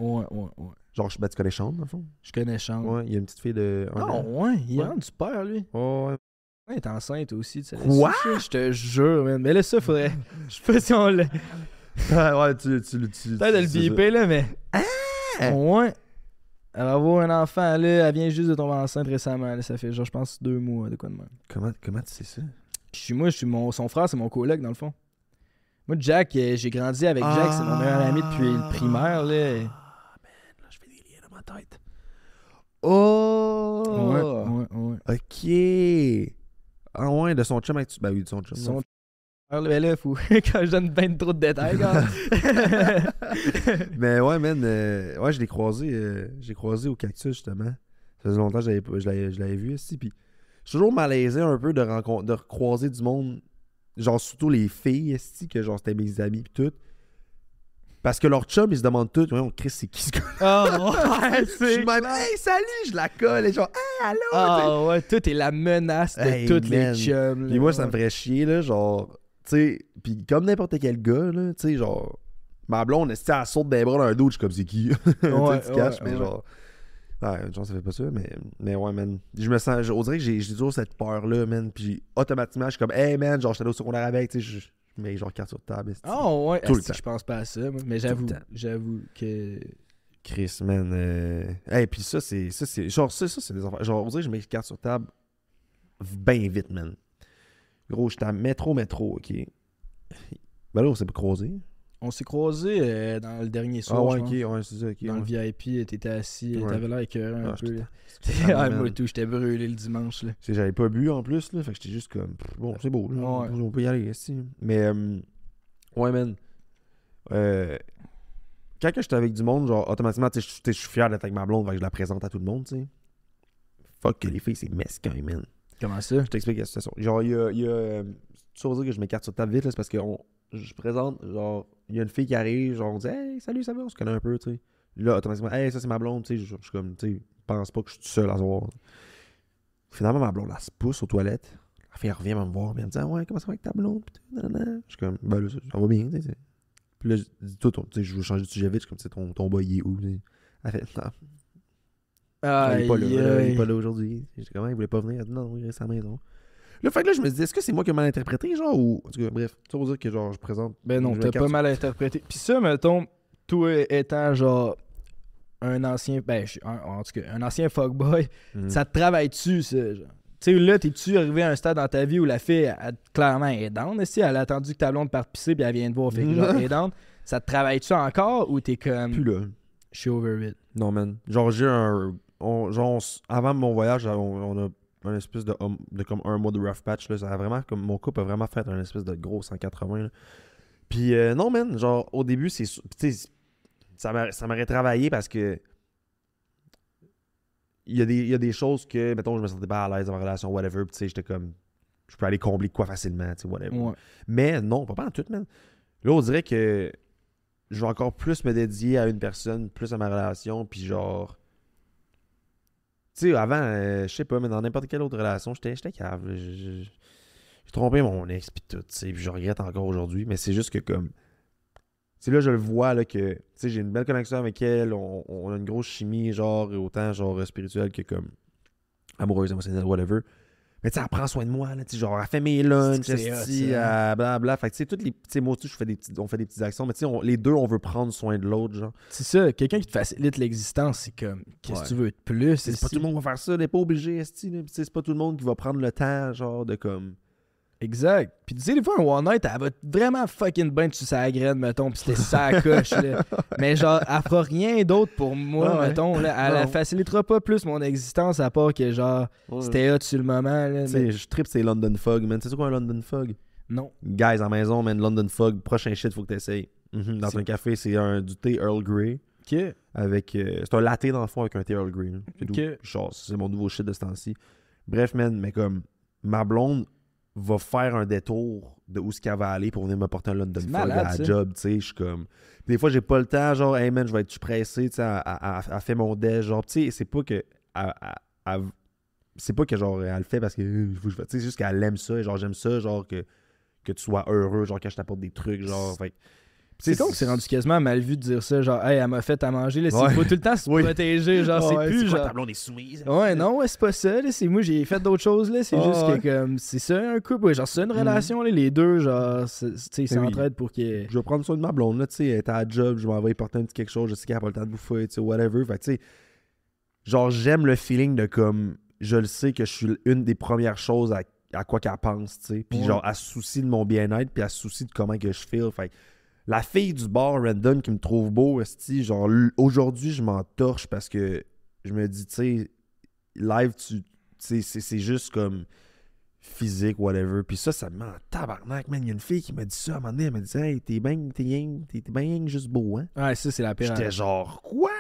Genre, tu connais Sean, dans le fond? Je connais Sean. Ouais, il y a une petite fille de. un Ah an. ouais, il Ouais. rentre du père, lui. Ouais. Ouais, il est enceinte aussi, tu sais. Quoi? Ça, je te jure, man. Mais là, ça, faudrait. Je sais pas si on l'a. Ouais, tu Peut-être de le c'est ça. biper, là, mais. Ouais. Elle va avoir un enfant, là. Elle vient juste de tomber enceinte récemment. Là, ça fait, genre, je pense, 2 mois, de quoi de même. Comment tu sais ça? Je suis son frère, c'est mon coloc, dans le fond. Moi, Jack, j'ai grandi avec Jack, c'est mon meilleur ami depuis le primaire, là. Ah, man, là, je fais des liens dans ma tête. Oh! Ouais. Ok. Ah ouais, de son chum avec... Ben oui, de son chum. Son frère, là, faut... quand je donne bien trop de détails, gars. Mais ouais, man, ouais, je l'ai croisé au Cactus, justement. Ça faisait longtemps que je l'avais vu ici, puis je suis toujours malaisé un peu de recroiser du monde, genre surtout les filles, ici, que genre c'était mes amis pis tout. Parce que leur chum, ils se demandent tout, ouais, on Chris, c'est qui ce gars? Oh, ouais, Je suis même, hey, salut, je la colle, et genre, hey, allô, tu sais. Ah ouais, toi, t'es la menace de Hey, toutes man. les chums. Puis moi, ça me ferait chier, là, genre, tu sais, puis comme n'importe quel gars, là, tu sais, genre, ma blonde, elle saute des bras dans un dos, je suis comme, c'est qui? Ouais, Tu caches, ouais, mais ouais. genre, ouais, une chance, ça fait pas ça, mais ouais, man. Je me sens, on dirait que j'ai toujours cette peur-là, man, puis automatiquement, je suis comme, hey, man, genre, j'étais là au secondaire avec, tu sais, je mets genre carte sur table. esti. Oh ouais, Tout le asti, temps. je pense pas à ça, moi. Mais Tout le temps. j'avoue que... Chris, man. Hey, puis ça, c'est genre, ça, c'est des affaires. Genre, on dirait que je mets carte sur table bien vite, man. Gros, j'étais à métro, ok. Ben là, on s'est pas croisé. On s'est croisés dans le dernier soir, Ah ouais, je ok, pense. ouais, c'est ça, ok. Dans ouais. le VIP, t'étais assis, Ouais. t'avais l'air écœurant un Ah, peu. Là. j'étais- Ah, man. moi tout, j'étais brûlé le dimanche. Là. C'est j'avais pas bu en plus, là, fait que j'étais juste comme, bon, c'est beau, là, Ouais. on peut y aller, ici. Mais, ouais, man. Quand que j'étais avec du monde, genre, automatiquement, tu sais, je suis fier d'être avec ma blonde, fait que je la présente à tout le monde, tu sais. Fuck que les filles, c'est mesquin, man. Comment ça? Je t'explique la situation. Genre, il y a tu vas dire que je m'écarte sur table vite, là, c'est parce que je présente, genre, il y a une fille qui arrive, genre, on dit, hey, salut, ça va, on se connaît un peu, tu sais. Là, automatiquement, hey, ça c'est ma blonde, tu sais, je suis comme, tu sais, pense pas que je suis tout seul à soir. Finalement, ma blonde, elle se pousse aux toilettes, Enfin, elle revient me voir, puis elle me dit, ah ouais, comment ça va avec ta blonde? Puis tout, nanana. Je suis comme, ben là, ça va bien, tu sais. Puis là, je dis, toi, tu sais, je veux changer de sujet vite. Je suis comme, tu sais, ton boy, il est où? Tu sais. Elle fait, non, il est pas là, il est pas là aujourd'hui. J'étais comme, il voulait pas venir. Elle dit, non, il reste à la maison. Là, fait que là, je me dis, est-ce que c'est moi qui ai mal interprété, genre, ou. En tout cas, bref, ça veut dire que, genre, je présente. Ben non, je t'as m'écarte pas sur- mal interprété. Puis ça, mettons, toi étant genre un ancien, en tout cas, un ancien fuckboy, ça te travaille-tu, ça, genre? Tu sais, là, t'es-tu arrivé à un stade dans ta vie où la fille, clairement, elle est down, si elle a attendu que ta blonde parte pisser puis elle vient te voir, fait que genre, elle est down. Ça te travaille-tu encore ou t'es comme, Plus là. je suis over it? Non, man. Genre, j'ai un. Avant mon voyage, on a un espèce de comme un mois de rough patch. Là. Ça a vraiment, comme mon couple a vraiment fait un espèce de gros 180. Là. Puis, non, man. Genre, au début, c'est. Tu sais, ça m'aurait travaillé parce que. Il y a des choses que, mettons, je me sentais pas à l'aise dans ma relation, whatever. Puis, tu sais, j'étais comme. Je peux aller combler quoi facilement, tu sais, whatever. Ouais. Mais non, pas en tout, man. Là, on dirait que je vais encore plus me dédier à une personne, plus à ma relation, puis genre. Tu sais, avant, je sais pas, mais dans n'importe quelle autre relation, j'étais cave. J'ai trompé mon ex, puis tout, tu sais, puis je regrette encore aujourd'hui, mais c'est juste que comme. C'est là, je le vois, là, que, tu sais, j'ai une belle connexion avec elle, on a une grosse chimie, genre, autant, genre, spirituelle que comme amoureuse, émotionnelle, whatever. Mais tu sais, elle prend soin de moi, là, tu sais, genre, elle fait mes lunchs, blablabla. Fait que, tu sais, toutes les petits mots, on fait des petites actions, mais tu sais, les deux, on veut prendre soin de l'autre, genre. C'est ça, quelqu'un qui te facilite l'existence, c'est comme, qu'est-ce que tu veux de plus? C'est pas tout le monde qui va faire ça, n'est pas obligé, esti, là. Puis, tu sais, c'est pas tout le monde qui va prendre le temps, genre, de comme. Exact. Puis tu sais, des fois, un One Night, elle va vraiment fucking bien dessus sa graine, mettons, pis c'était sa coche, là. Mais genre, elle fera rien d'autre pour moi, Ouais. mettons, là. Elle facilitera pas plus mon existence à part que genre, c'était hot sur le moment, là. Tu sais, je tripe, c'est London Fog, man. Tu sais quoi un London Fog? Non. Guys, à la maison, man, London Fog, prochain shit, faut que t'essayes. Dans C'est- un café, c'est du thé Earl Grey. Ok. Avec. C'est un latte dans le fond avec un thé Earl Grey. Là. C'est Ok. doux. Genre, c'est mon nouveau shit de ce temps-ci. Bref, man, mais comme ma blonde va faire un détour de où ce qu'elle va aller pour venir me porter un London C'est Fog malade, à ça. la job, tu sais, je suis comme. Des fois, j'ai pas le temps, genre, hey man, je vais être pressé, tu sais, elle fait mon déj, genre, tu sais, c'est pas que. C'est pas que, genre, elle le fait parce que. Tu sais, c'est juste qu'elle aime ça, et genre, j'aime ça, genre, que tu sois heureux, genre, quand je t'apporte des trucs, genre, fait. C'est con que c'est rendu quasiment mal vu de dire ça, genre, hey, elle m'a fait à manger, là, Ouais. il faut tout le temps se Oui. protéger, genre, c'est plus, quoi, genre. ta blonde est soumise? Ouais, non, ouais, c'est pas ça, là, c'est moi, j'ai fait d'autres choses, là, c'est juste que, comme, c'est ça, un couple, ouais, genre, c'est une relation, là, les deux, genre, tu sais, ils s'entraident pour que. Je vais prendre soin de ma blonde, là, tu sais, elle est à la job, je m'en vais y porter un petit quelque chose, je sais qu'elle n'a pas le temps de bouffer, tu sais, whatever. Fait que, tu sais, genre, j'aime le feeling de comme, je le sais que je suis une des premières choses à quoi qu'elle pense, tu sais. Puis, Ouais. genre, elle se soucie de mon bien-être, puis elle se soucie de comment que je feel. Fait que, la fille du bar random qui me trouve beau, esti, genre, aujourd'hui, je m'en torche parce que je me dis, tu sais, live, c'est juste comme physique, whatever. Puis ça me met en tabarnak, man. Il y a une fille qui m'a dit ça à un moment donné. Elle m'a dit, hey, t'es bien juste beau, hein. Ouais, ça, c'est la pire. J'étais genre, quoi?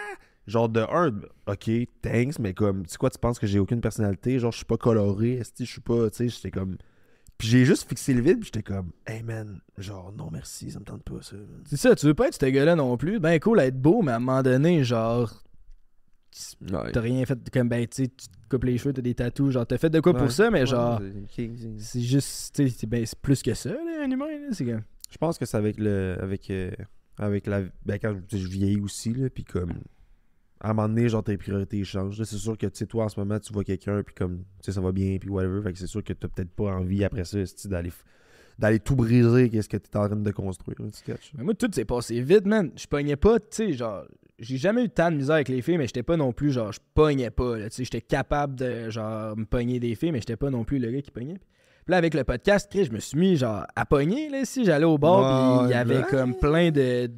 Genre, de un, ok, thanks, mais comme, tu sais quoi, tu penses que j'ai aucune personnalité? Genre, je suis pas coloré, esti, je suis pas, tu sais, j'étais comme. Puis j'ai juste fixé le vide, puis j'étais comme, hey man, genre, non merci, ça me tente pas, ça. C'est ça, tu veux pas être ce gars-là non plus. Ben cool être beau, mais à un moment donné, genre, Ouais. t'as rien fait comme, ben, tu sais, tu te coupes les cheveux, t'as des tatous, genre, t'as fait de quoi pour ça, mais genre, c'est juste, tu sais, c'est plus que ça, là, un humain, là, c'est comme. Je pense que c'est avec la. Ben, quand je vieillis aussi, là, puis comme. À un moment donné, genre, tes priorités changent. Là, c'est sûr que, tu sais, toi, en ce moment, tu vois quelqu'un, puis comme, tu sais, ça va bien, puis whatever. Fait que c'est sûr que t'as peut-être pas envie, après ça, d'aller tout briser, qu'est-ce que t'es en train de construire, là, tu catches. Mais moi, tout s'est passé vite, man. Je pognais pas, tu sais, genre, j'ai jamais eu tant de misère avec les filles, mais j'étais pas non plus, genre, je pognais pas, là, tu sais, j'étais capable de, genre, me pogner des filles, mais j'étais pas non plus le gars qui pognait. Puis là, avec le podcast, Chris, je me suis mis, genre, à pogner, là, si j'allais au bar, puis il y avait comme plein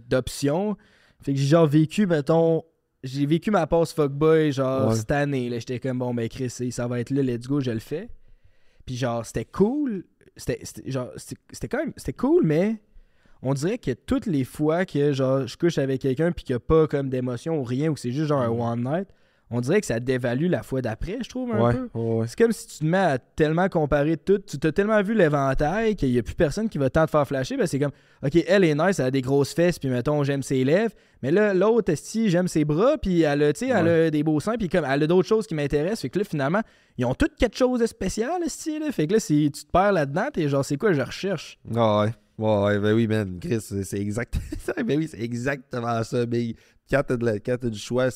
d'options. Fait que j'ai, genre, vécu, mettons, j'ai vécu ma passe fuckboy, genre, cette année, là, j'étais comme, bon, ben, Chris, ça va être là, let's go, je le fais. Puis genre, c'était cool, c'était quand même, c'était cool, mais on dirait que toutes les fois que, genre, je couche avec quelqu'un puis qu'il n'y a pas comme d'émotion ou rien, ou que c'est juste genre un one night, on dirait que ça dévalue la fois d'après, je trouve, un Ouais, peu. ouais. C'est comme si tu te mets à tellement comparer tout. Tu t'as tellement vu l'éventail qu'il n'y a plus personne qui va tant te faire flasher. Ben c'est comme, OK, elle est nice, elle a des grosses fesses, puis mettons, j'aime ses lèvres. Mais là, l'autre, esti, j'aime ses bras, puis elle a, tu sais, elle a des beaux seins, puis comme, elle a d'autres choses qui m'intéressent. Fait que là, finalement, ils ont toutes quelque chose de spécial, esti, là. Fait que là, si tu te perds là-dedans, t'es genre, c'est quoi je recherche? Ah ouais. Ouais, ben oui, man. Chris, c'est exact. Ben oui, c'est exactement ça, Big. Quand t'as du choix,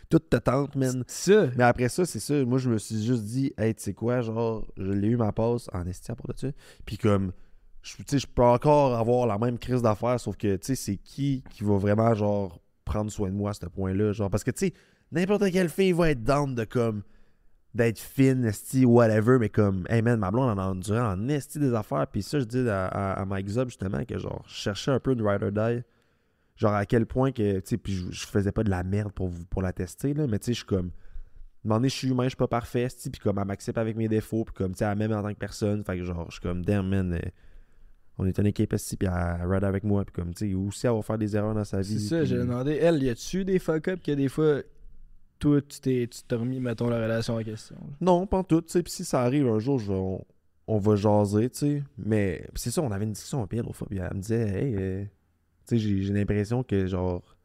tout te tente, man. C'est ça. Mais après ça, c'est ça. Moi, je me suis juste dit, hey, tu sais quoi, genre, je l'ai eu ma passe en esti pour de ça. Puis comme, tu sais, je peux encore avoir la même crise d'affaires, sauf que, tu sais, c'est qui va vraiment, genre, prendre soin de moi à ce point-là. Genre, parce que, tu sais, n'importe quelle fille va être down de comme, d'être fine, esti, whatever, mais comme, hey man, ma blonde en a enduré en esti des affaires. Puis ça, je dis à Mike Zub, justement, que genre, je cherchais un peu de ride or die. Genre, à quel point que, tu sais, puis je faisais pas de la merde pour la tester, là, mais tu sais, je suis comme, à un moment donné, je suis humain, je suis pas parfait, esti, puis comme, elle m'accepte avec mes défauts, puis comme, tu sais, elle m'aime en tant que personne. Fait que genre, je suis comme, damn, man, on est une équipe, esti, puis elle ride avec moi, puis comme, tu sais, aussi, elle va faire des erreurs dans sa vie. C'est ça, j'ai demandé, elle, y a-tu des fuck-up que des fois, toi, tu t'es remis, mettons, la relation en question? Non, pas en tout, tu sais, puis si ça arrive un jour, on va jaser, tu sais, mais pis c'est ça, on avait une discussion au pire l'autre fois, puis elle me disait, hey, tu sais, j'ai l'impression que, genre,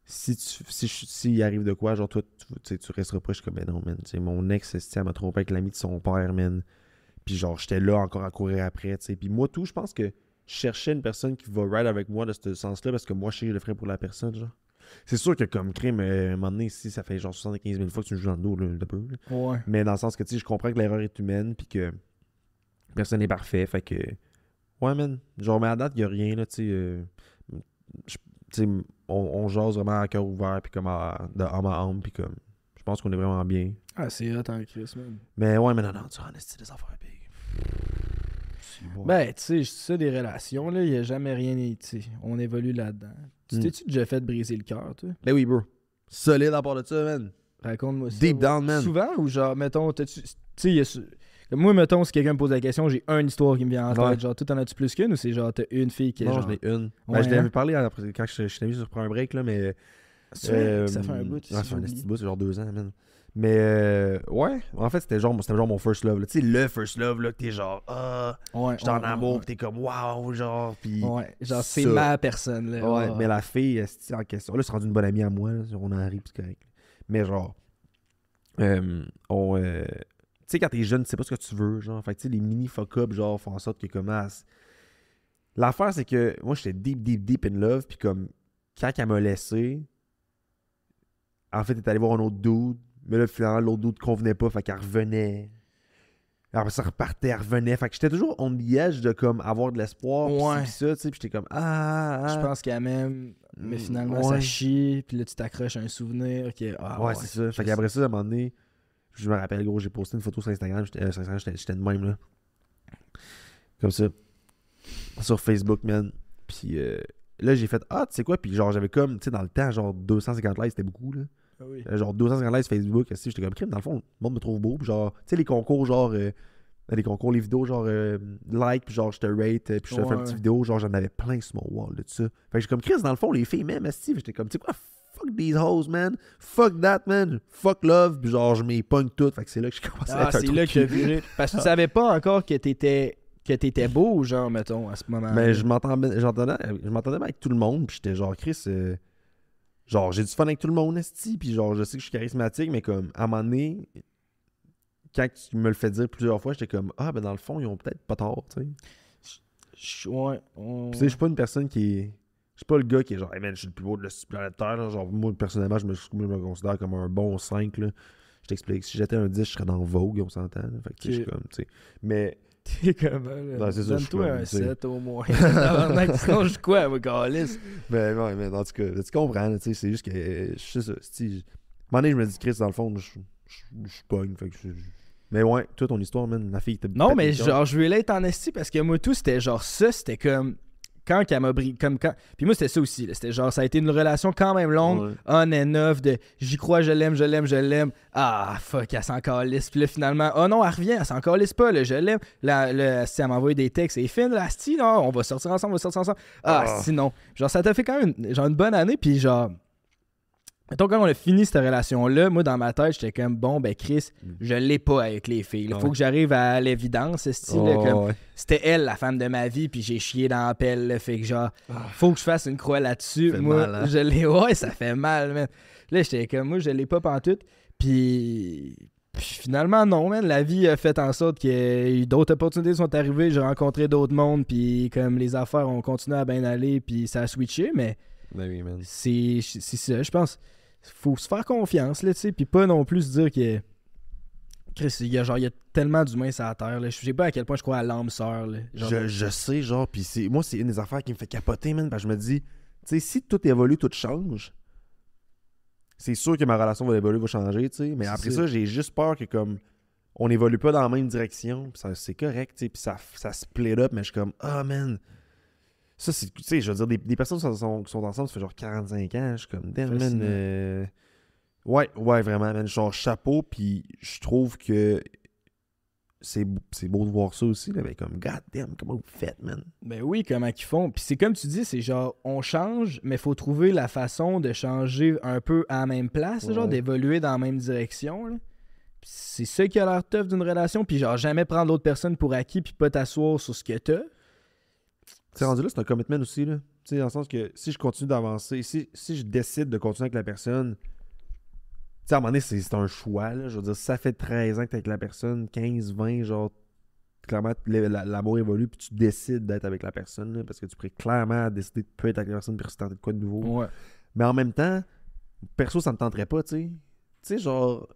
s'il arrive de quoi, genre, toi, tu resteras pas, je suis comme, mais non, man, tu sais, mon ex, elle m'a trompé avec l'ami de son père, man, puis genre, j'étais là encore à courir après, tu sais, puis moi, tout, je pense que je cherchais une personne qui va ride avec moi de ce sens-là, parce que moi, je sais que je le ferais pour la personne, genre. C'est sûr que comme crime, à un moment donné, si ça fait genre 75 000 fois que tu me joues dans le dos, là, de peu. Là. Ouais. Mais dans le sens que, tu sais, je comprends que l'erreur est humaine, puis que personne n'est parfait, fait que... Ouais, man. Genre, mais à date, il n'y a rien, là, tu sais... on jase vraiment à cœur ouvert, puis comme de âme à âme, puis comme... Je pense qu'on est vraiment bien. Ah, c'est hot en Chris, man. Mais ouais, mais non, tu en esti des affaires big. Bon. Ben, tu sais, c'est ça, des relations, là, il n'y a jamais rien, tu sais, on évolue là-dedans. Tu t'es-tu déjà fait briser le cœur, toi? Ben oui, bro. Solide à part de ça, man. Raconte-moi ça. Deep ouais. down, man. Souvent, ou genre, mettons, tu sais, moi, mettons, si quelqu'un me pose la question, j'ai une histoire qui me vient en tête. Ouais. Genre, toi, t'en as-tu plus qu'une ou c'est genre, t'as une fille qui est Non, genre... j'en ai une. Ouais, Ben, je l'avais hein? parlé quand je t'ai mis sur un break, là, mais... C'est vrai que ça fait un bout. Ça fait un petit bout, c'est genre 2 ans, man. Mais ouais, en fait, c'était genre mon first love. Tu sais, le first love, là, que t'es genre, Ouais, j'étais en ouais, amour, ouais. pis t'es comme, waouh, genre, pis. Ouais, genre, c'est ça. ma personne, là. Ouais, mais la fille, esti, en question, là, c'est rendu une bonne amie à moi, là, on en rit, pis c'est correct. Mais genre, tu sais, quand t'es jeune, tu sais pas ce que tu veux, genre, fait que tu sais, les mini fuck-up, genre, font en sorte que commence. L'affaire, c'est que moi, j'étais deep in love, pis comme, quand elle m'a laissé, en fait, elle est allée voir un autre dude. Mais là, finalement, l'autre dude ne convenait pas, fait qu'elle revenait. Après ça repartait, elle revenait. Fait que j'étais toujours on the edge de comme avoir de l'espoir. Ouais. Pis ça, tu sais. Puis j'étais comme Je pense qu'elle m'aime, mais finalement, ça ouais. chie. Puis là, tu t'accroches à un souvenir. Ouais, c'est ça. Fait qu'après ça, à un moment donné, je me rappelle, gros, j'ai posté une photo sur Instagram. J'étais de même, là. Comme ça. Sur Facebook, man. Puis là, j'ai fait, tu sais quoi? Puis genre, j'avais comme, tu sais, dans le temps, genre 250 likes, c'était beaucoup, là. Ah oui. Genre 250 likes Facebook, j'étais comme crime, dans le fond, le monde me trouve beau, puis genre, tu sais, les concours, genre, les concours, les vidéos, genre, like, puis genre, je te rate, puis je te fais une petite vidéo, genre, j'en avais plein sur mon wall, de tout ça. Fait que j'ai comme Chris, dans le fond, les filles même, Steve, j'étais comme, tu sais quoi, fuck these hoes, man, fuck that, man, fuck love, puis genre, je m'y pogne toutes, fait que c'est là que j'ai commencé à être un c'est trou là de que j'ai cul. viré. Parce que tu savais pas encore que t'étais beau, genre, mettons, à ce moment-là. Mais je m'entendais bien avec tout le monde, puis j'étais genre, Chris, genre, j'ai du fun avec tout le monde, esti, puis genre, je sais que je suis charismatique, mais comme, à un moment donné, quand tu me le fais dire plusieurs fois, j'étais comme, ben dans le fond, ils ont peut-être pas tort, tu sais. Ouais. Puis tu sais, je suis pas une personne qui est... Je suis pas le gars qui est genre, hey man, je suis le plus beau de la planète Terre, là. Genre, moi, personnellement, je me considère comme un bon 5, là. Je t'explique, si j'étais un 10, je serais dans Vogue, on s'entend, là. Fait que, tu sais, je suis comme, tu sais. Mais... T'es comme, là, Non, c'est ça, je suis donne-toi comme, un tu sais. 7 au moins. Sinon, je suis quoi, moi, calice? Mais ouais, mais en tout cas, tu comprends, là, tu sais, c'est juste que, je sais ça, si... À un moment donné, je me dis, Chris, dans le fond, je pogne, fait que Mais ouais, toi, ton histoire, man, la fille, t'as... Non, mais genre, je voulais être en esti parce que moi, tout, c'était genre ça, c'était comme... Quand elle m'a brisé, comme quand... Puis moi, c'était ça aussi, là, c'était genre, ça a été une relation quand même longue, Ouais. on and off, de j'y crois, je l'aime, ah, fuck, elle s'en calisse, puis là, finalement, oh non, elle revient, elle s'en calisse pas, là, je l'aime, si elle m'envoie des textes, c'est fine, là, asti, non, on va sortir ensemble, ah, sinon, genre, ça t'a fait quand même genre une bonne année, puis genre, Mettons, quand on a fini cette relation-là, moi, dans ma tête, j'étais comme, bon, ben Chris, je l'ai pas avec les filles. Il faut que j'arrive à l'évidence, comme, c'était elle, la femme de ma vie, puis j'ai chié dans la pelle, là, fait que genre, faut que je fasse une croix là-dessus. Ça fait Moi, mal, hein? je l'ai, ouais, ça fait mal, man. Là, j'étais comme, moi, je l'ai pas pantoute, puis finalement, non, man, la vie a fait en sorte que d'autres opportunités sont arrivées, j'ai rencontré d'autres mondes, puis comme les affaires ont continué à bien aller, puis ça a switché, mais Ben oui, man. c'est ça, je pense. Faut se faire confiance, là, tu sais, puis pas non plus se dire que. Chris, il y a tellement d'humains sur la terre, là. Je sais pas à quel point je crois à l'âme sœur, là. Je sais, genre, puis moi, c'est une des affaires qui me fait capoter, man, parce que je me dis, tu sais, si tout évolue, tout change, c'est sûr que ma relation va évoluer, va changer, tu sais, mais après ça, j'ai juste peur que, comme, on évolue pas dans la même direction, pis c'est correct, tu sais, puis ça split up, mais je suis comme, man. Ça, c'est, tu sais, je veux dire, des personnes qui sont ensemble, ça fait genre 45 ans, je suis comme, damn, man. Ouais, vraiment, man. Genre, chapeau, puis je trouve que c'est beau de voir ça aussi, là, mais comme, god damn, comment vous faites, man? Ben oui, comment qu'ils font. Puis c'est comme tu dis, c'est genre, on change, mais faut trouver la façon de changer un peu à la même place, genre, d'évoluer dans la même direction, là. Puis c'est ça qui a l'air tough d'une relation, puis genre, jamais prendre l'autre personne pour acquis, puis pas t'asseoir sur ce que t'as. Tu sais, rendu là, c'est un commitment aussi, là. Tu sais, dans le sens que si je continue d'avancer, si je décide de continuer avec la personne, tu sais, à un moment donné, c'est un choix, là. Je veux dire, si ça fait 13 ans que t'es avec la personne, 15, 20, genre, clairement, l'amour évolue, puis tu décides d'être avec la personne, là, parce que tu pourrais clairement décider de plus être avec la personne, puis tenter de quoi de nouveau. Ouais. Mais en même temps, perso, ça me tenterait pas, tu sais. Tu sais, genre,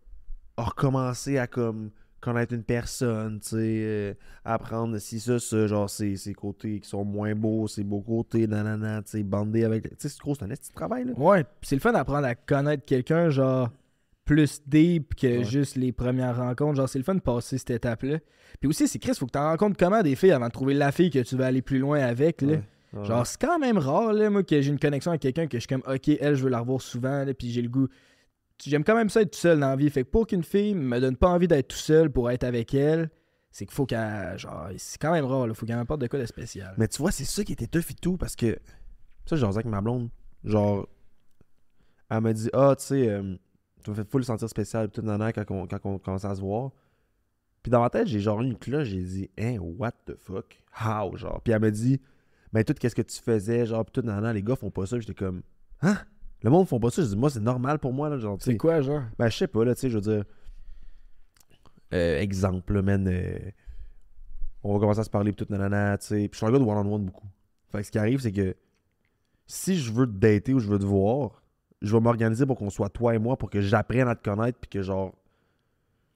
recommencer à, comme, connaître une personne, tu sais, apprendre si ça, genre, ses côtés qui sont moins beaux, ses beaux côtés, nanana, tu sais, bander avec. Tu sais, c'est gros, c'est un petit travail, là. Ouais, pis c'est le fun d'apprendre à connaître quelqu'un, genre, plus deep que juste les premières rencontres. Genre, c'est le fun de passer cette étape-là. Puis aussi, c'est Chris, faut que t'en rencontres comment des filles avant de trouver la fille que tu veux aller plus loin avec, là. Ouais. Genre, c'est quand même rare, là, moi, que j'ai une connexion avec quelqu'un que je suis comme, OK, elle, je veux la revoir souvent, là, puis j'ai le goût. J'aime quand même ça être tout seul dans la vie. Fait que pour qu'une fille me donne pas envie d'être tout seul pour être avec elle, c'est qu'il faut qu'elle. Genre, c'est quand même rare, là. Faut qu'elle m'apporte de quoi de spécial. Mais tu vois, c'est ça qui était tough et tout, parce que. Ça, j'ai avec ma blonde. Genre, elle m'a dit, tu sais, tu m'as fait full sentir spécial, tout nana, quand on commençait à se voir. Puis dans ma tête, j'ai genre eu une cloche, j'ai dit, what the fuck? How? Genre. Puis elle m'a dit, mais tout, qu'est-ce que tu faisais? Genre, puis tout nana, les gars font pas ça. J'étais comme, hein? Le monde font pas ça. Je dis, moi, c'est normal pour moi, là. Genre, c'est quoi, genre? Ben, je sais pas, là, tu sais, je veux dire. Exemple, là, man. On va commencer à se parler, puis tout, nanana, tu sais. Puis je suis un gars de one-on-one beaucoup. Fait que ce qui arrive, c'est que si je veux te dater ou je veux te voir, je vais m'organiser pour qu'on soit toi et moi, pour que j'apprenne à te connaître, puis que, genre,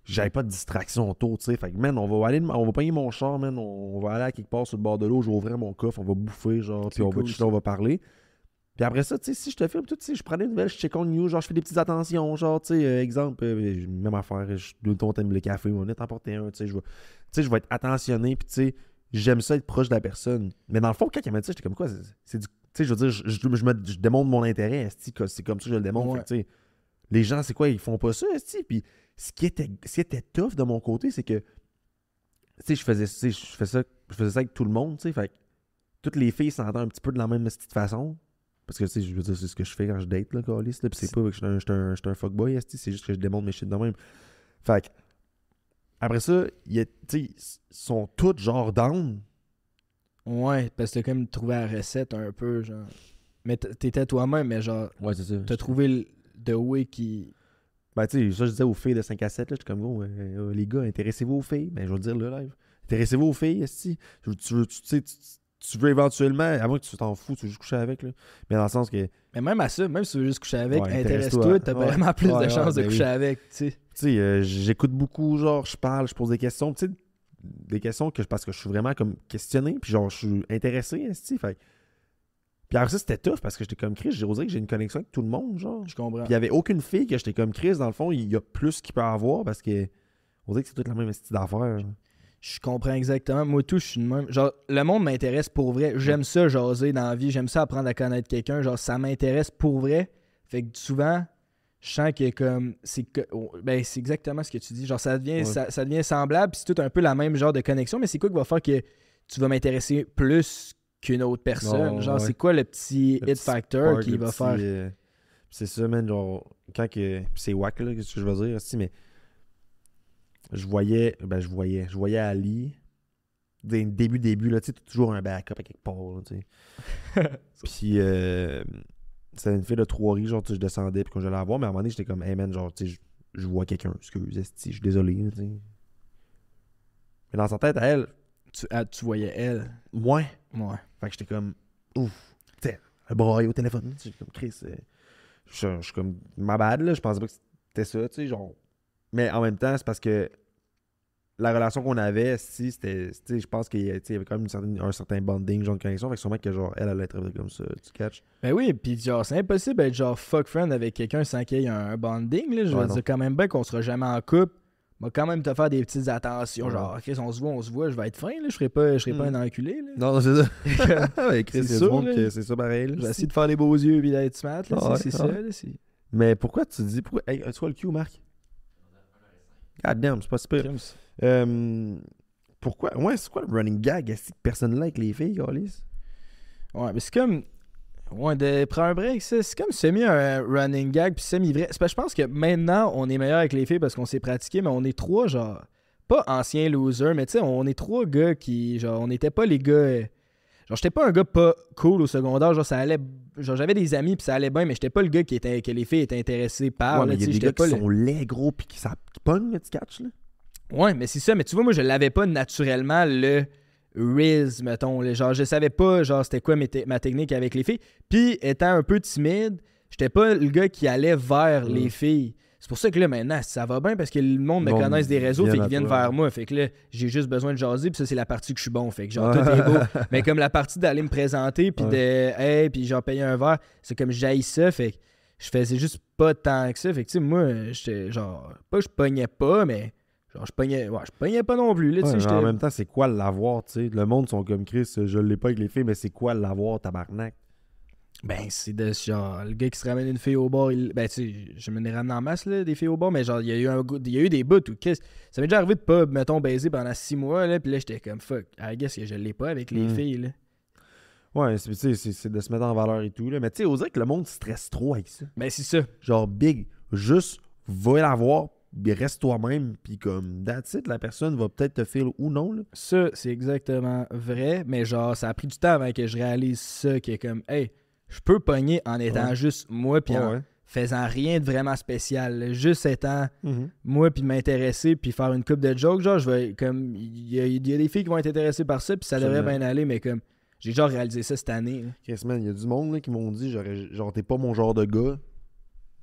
j'aille pas de distraction autour, tu sais. Fait que, man, on va payer mon char, man. On va aller à quelque part sur le bord de l'eau, je vais ouvrir mon coffre, on va bouffer, genre, puis on va chiller, on va parler. Puis après ça, tu sais, si je te filme tout, tu sais, je prends des nouvelles, je check on news, genre, je fais des petites attentions, genre, tu sais, exemple, même affaire, je donne ton thème le café, on est emporté un, tu sais, je vais être attentionné, puis tu sais, j'aime ça être proche de la personne. Mais dans le fond, quand elle m'a dit ça, j'étais comme quoi, c'est du, tu sais, je veux dire, je démontre mon intérêt, c'est comme ça que je le démontre, fait que, tu sais, les gens, c'est quoi, ils font pas ça, puis ce qui était tough de mon côté, c'est que, tu sais, je faisais ça avec tout le monde, tu sais, fait que toutes les filles s'entendent un petit peu de la même petite façon. Parce que, tu sais, je veux dire, c'est ce que je fais quand je date, là, Calis, là, pis c'est pas que je suis un fuckboy, c'est juste que je démontre mes shit de même. Fait que, après ça, tu sais, ils sont tous genre down. Ouais, parce que t'as comme trouvé la recette un peu, genre. Mais t'étais toi-même, mais genre, Ouais, c'est ça. t'as trouvé the way qui. Ben, tu sais, ça, je disais aux filles de 5 à 7, là, j'étais comme, oh, les gars, intéressez-vous aux filles. Ben, je vais le dire, là, live. Intéressez-vous aux filles, esti. Tu veux éventuellement, à moins que tu t'en fous, tu veux juste coucher avec, là. Mais dans le sens que. Mais même à ça, même si tu veux juste coucher avec, Ouais, intéresse-toi, t'as vraiment plus de chances de ben coucher oui. avec, tu sais. Tu sais, j'écoute beaucoup, genre, je parle, je pose des questions, tu sais, des questions parce que je suis vraiment comme questionné, puis genre, je suis intéressé, esti. Fait. Puis après ça, c'était tough parce que j'étais comme Chris, j'ai osé que j'ai une connexion avec tout le monde, genre. Je comprends. Puis il y avait aucune fille que j'étais comme Chris, dans le fond, il y a plus qu'il peut avoir parce que. On dirait que c'est toute la même style d'affaires. Je comprends exactement. Moi, tout, je suis de même. Genre, le monde m'intéresse pour vrai. J'aime ça jaser dans la vie. J'aime ça apprendre à connaître quelqu'un. Genre, ça m'intéresse pour vrai. Fait que souvent, je sens que comme. C'est exactement ce que tu dis. Genre, ça devient, ça devient semblable. Puis c'est tout un peu la même genre de connexion. Mais c'est quoi qui va faire que tu vas m'intéresser plus qu'une autre personne? Genre, c'est quoi le petit hit factor qui va faire. C'est ça, man, genre, quand que... Puis c'est whack, là, qu'est-ce que je veux dire, aussi, mais... Je voyais Ali... Début, là, tu sais, t'as toujours un backup à quelque part, là, tu sais. Puis, c'était une fille de Trois-Rives, genre, tu sais, je descendais, puis quand j'allais la voir, mais à un moment donné, j'étais comme, hey, man, genre, tu sais, je vois quelqu'un, excuse, esti, je suis désolé, là, tu sais. Mais dans sa tête, à elle... Tu voyais elle. Ouais. Ouais. Fait que j'étais comme, ouf, tu sais, un braille au téléphone, tu sais, comme, Chris... Je suis comme, ma bad, là, je pensais pas que c'était ça, tu sais, genre... Mais en même temps, c'est parce que la relation qu'on avait, si, c'était, tu sais, je pense qu'il y avait quand même un certain bonding, genre de connexion, fait que sûrement que, genre, elle allait être comme ça, tu catches? Ben oui, pis genre, c'est impossible d'être genre fuck friend avec quelqu'un sans qu'il y ait un bonding, là. Je veux Ouais, non. dire quand même bien qu'on sera jamais en couple. Va quand même te faire des petites attentions, Ouais. genre, Chris, on se voit, je vais être fin, là. Je serai pas un enculé, là. Non, c'est ça. Ouais, Chris, C'est c'est sûr, sûr là. que c'est ça pareil, là. Je vais essayer de faire les beaux yeux pis d'être smart, là. Ah C'est ouais, ça, ouais. là. C'est... Mais pourquoi tu dis, hey, tu vois le Q, Marc? God damn, c'est pas super. Crime, Pourquoi? Ouais, c'est quoi le running gag? Est-ce que personne là avec les filles, Alice? Ouais, mais c'est comme. Ouais, de prendre un break, c'est comme semi un running gag puis semi vrai. C'est parce que je pense que maintenant, on est meilleur avec les filles parce qu'on s'est pratiqué, mais on est trois, genre, pas anciens losers, mais tu sais, on est trois gars qui, genre, on n'était pas les gars. Genre, j'étais pas un gars pas cool au secondaire, genre, ça allait. Genre, j'avais des amis puis ça allait bien, mais j'étais pas le gars que les filles étaient intéressées par. Ouais, mais là, il y a tu sais, des j'étais gars qui pas sont laids, gros, pis qui pognent, là, tu catches, là? Ouais, mais c'est ça. Mais tu vois, moi, je l'avais pas naturellement, le Riz, mettons. Là. Genre, je savais pas, genre, c'était quoi ma technique avec les filles. Puis, étant un peu timide, j'étais pas le gars qui allait vers les filles. C'est pour ça que là, maintenant, ça va bien parce que le monde me Le monde connaisse des réseaux, fait vient qu'ils à viennent toi. vers moi. Fait que là, j'ai juste besoin de jaser, puis ça, c'est la partie que je suis bon. Fait que genre, tout est beau. Mais comme la partie d'aller me présenter, puis puis genre, payer un verre, c'est comme j'haïs ça. Fait que je faisais juste pas tant que ça. Fait que, tu sais, moi, j'étais genre, pas que je pognais pas, mais. Genre, je pognais pas non plus. Là, tu sais, Ouais, mais j'étais... en même temps, c'est quoi l'avoir, tu sais? Le monde sont comme Chris, je l'ai pas avec les filles, mais c'est quoi l'avoir, tabarnak? Ben, c'est de genre, le gars qui se ramène une fille au bar, ben, tu sais, je me l'ai ramené en masse, là, des filles au bar, mais genre, il y a eu des bouts où, ça m'est déjà arrivé de pas, mettons, baiser pendant 6 mois, là, pis là, j'étais comme, fuck, I guess que je l'ai pas avec les filles, là. Ouais, tu sais, c'est de se mettre en valeur et tout, là. Mais tu sais, on dirait que le monde stresse trop avec ça. Ben, c'est ça. Genre, big, juste, va la voir, puis reste toi-même, puis comme, that's it, la personne va peut-être te faire ou non, là. Ça, c'est exactement vrai, mais genre, ça a pris du temps avant que je réalise ça, qui est comme, hey, je peux pogner en étant juste moi, puis en faisant rien de vraiment spécial, là. Juste étant moi, puis m'intéresser, puis faire une coupe de jokes, genre, je vais, comme, il y a des filles qui vont être intéressées par ça, puis ça devrait bien aller, mais comme, j'ai genre réalisé ça cette année, là. Chris, man, il y a du monde, là, qui m'ont dit, genre, t'es pas mon genre de gars.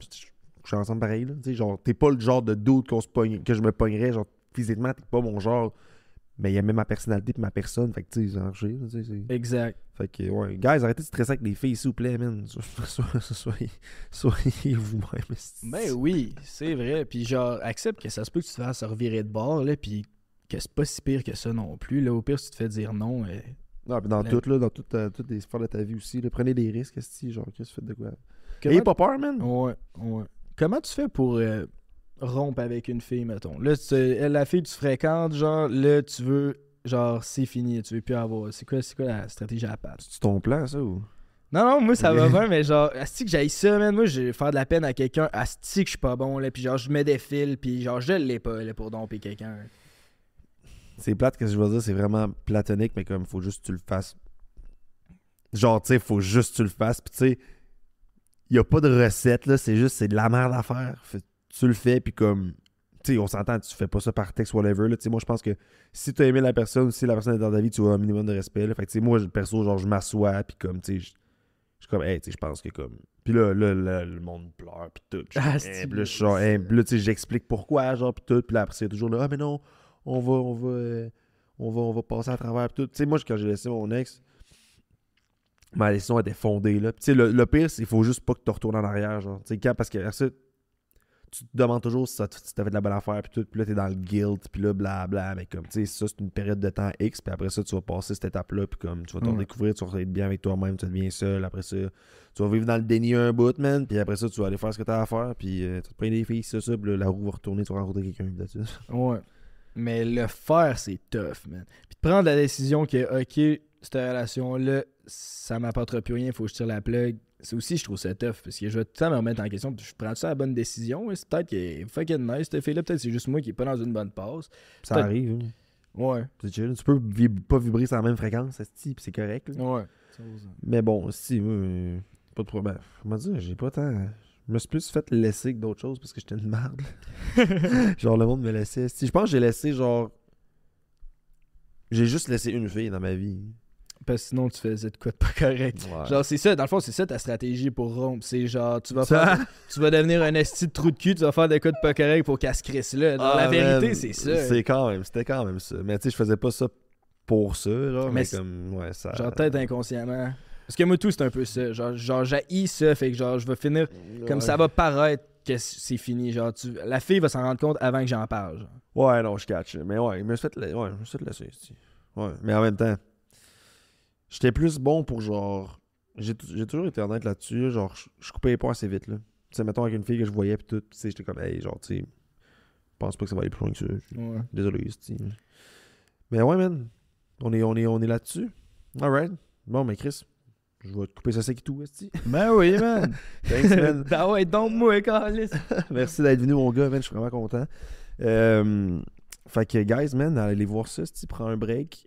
Je suis ensemble pareil, là. Tu sais, genre, t'es pas le genre de dude que je me pognerais, genre, physiquement, t'es pas mon genre. Mais il y a même ma personnalité et ma personne, fait que, tu sais, c'est marché, là, tu sais. Exact. Fait que, ouais, guys, arrêtez de stresser avec les filles, s'il vous plaît, man. Soyez vous-même. Ben oui, c'est vrai. Puis genre, accepte que ça se peut que tu te fasses revirer de bord, là, puis que c'est pas si pire que ça non plus. Là, au pire, si tu te fais dire non. Non, puis dans tout, là, dans toutes les sphères de ta vie aussi, là, prenez des risques, genre, qu'est-ce que tu fais de quoi? Comment... Ayez pas peur, man. Ouais. Comment tu fais pour rompre avec une fille, mettons? Là, la fille que tu fréquentes, genre, là, tu veux, genre, c'est fini, tu veux plus avoir. C'est quoi la stratégie à la patte? C'est ton plan, ça, ou? Non, moi, ça va bien, mais genre, asti que j'aille ça, man. Moi, je vais faire de la peine à quelqu'un, asti que je suis pas bon, là, puis genre, je me défile, puis genre, je l'ai pas, là, pour domper quelqu'un. C'est plate, que je veux dire, c'est vraiment platonique, mais comme, faut juste que tu le fasses. Genre, tu sais, faut juste que tu le fasses, puis tu sais, il y a pas de recette, là, c'est de la merde à faire. Tu le fais, puis comme, tu sais, on s'entend, tu fais pas ça par texte, whatever, là, tu sais, moi, je pense que si tu as aimé la personne, si la personne est dans ta vie, tu as un minimum de respect, là, fait que, tu sais, moi, perso, genre, je m'assois, puis comme, tu sais, je suis comme, hey, tu sais, je pense que comme, puis là, le monde pleure, puis tout, puis là, je suis genre, hey, puis là, tu sais, j'explique pourquoi, genre, puis tout, puis là, après, c'est toujours là, ah, mais non, on va passer à travers, puis tout, tu sais, moi, quand j'ai laissé mon ex, ma décision était fondée, là. Tu sais, le pire, c'est qu'il faut juste pas que tu retournes en arrière, genre. Tu sais, parce que ça, tu te demandes toujours si t'as fait de la bonne affaire, puis tout, puis là, t'es dans le guilt, puis là, blabla, mais comme, tu sais, ça, c'est une période de temps X, puis après ça, tu vas passer cette étape-là, puis comme, tu vas t'en découvrir, tu vas être bien avec toi-même, tu deviens seul, après ça, tu vas vivre dans le déni un bout, man, puis après ça, tu vas aller faire ce que t'as à faire, puis tu vas te prendre des filles, ça, puis là, la roue va retourner, tu vas rencontrer quelqu'un, là-dessus. Ouais. Mais le faire, c'est tough, man. Puis de prendre la décision que, OK, cette relation-là, ça m'apportera plus rien, faut que je tire la plug. C'est aussi, je trouve ça tough, parce que je vais tout le temps me remettre en question, puis je prends ça la bonne décision. Ouais, c'est peut-être qu'il est fucking nice, cette fille-là, peut-être c'est juste moi qui est pas dans une bonne passe. Ça Peut-être- arrive. Hein. Ouais, C'est chill. Tu peux pas vibrer sur la même fréquence, esti, puis c'est correct. Là. ouais. Mais bon, si, moi, pas de problème. Comment dire, j'ai pas tant. Je me suis plus fait laisser que d'autres choses parce que j'étais une merde. Genre, le monde me laissait. Si, je pense que j'ai laissé, genre. J'ai juste laissé une fille dans ma vie. Parce que sinon, tu faisais de quoi de pas correct. Ouais. Genre, c'est ça, dans le fond, c'est ça ta stratégie pour rompre. C'est genre, tu vas devenir un esti de trou de cul, tu vas faire de quoi de pas correct pour qu'elle se crisse là. Dans la vérité, man, c'est ça. C'était quand même ça. Mais tu sais, je faisais pas ça pour ça, genre. Mais Mais comme, ouais, ça. Genre, peut-être inconsciemment. Parce que moi, tout, c'est un peu ça. Genre j'haïs ça, fait que genre, je vais finir comme Ouais. ça va paraître que c'est fini. Genre, la fille va s'en rendre compte avant que j'en parle. Genre. Ouais, non, je catch. Mais ouais, je me suis fait laisser. esti. Ouais, mais en même temps, j'étais plus bon pour genre. J'ai toujours été honnête là-dessus. Genre, je coupais les ponts assez vite, là. Tu sais, mettons avec une fille que je voyais, pis tout, tu sais, j'étais comme, hey, genre, tu sais, je pense pas que ça va aller plus loin que ça. Ouais. Désolé, esti. Mais ouais, man, on est là-dessus. Alright. Bon, mais Chris, je vais te couper ça sec et tout, esti. Ben oui, man. Thanks, man. Ben ouais, donc moi, Carlis. Merci d'être venu, mon gars, man. Je suis vraiment content. Fait que, guys, man, allez voir ça. Si tu prends un break,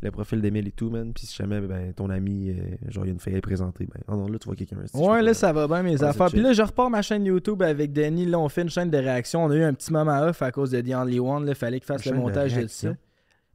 le profil d'Emile et tout, man. Puis si jamais, ben, ton ami, genre, il y a une fille à présenter, ben, oh non, là, tu vois quelqu'un. Ouais, là, ça va bien, mes Ouais, affaires. c'est Puis là, je repars ma chaîne YouTube avec Denis. Là, on fait une chaîne de réaction. On a eu un petit moment off à cause de The Only One. Là, fallait qu'il fasse Une le chaîne de montage de réaction?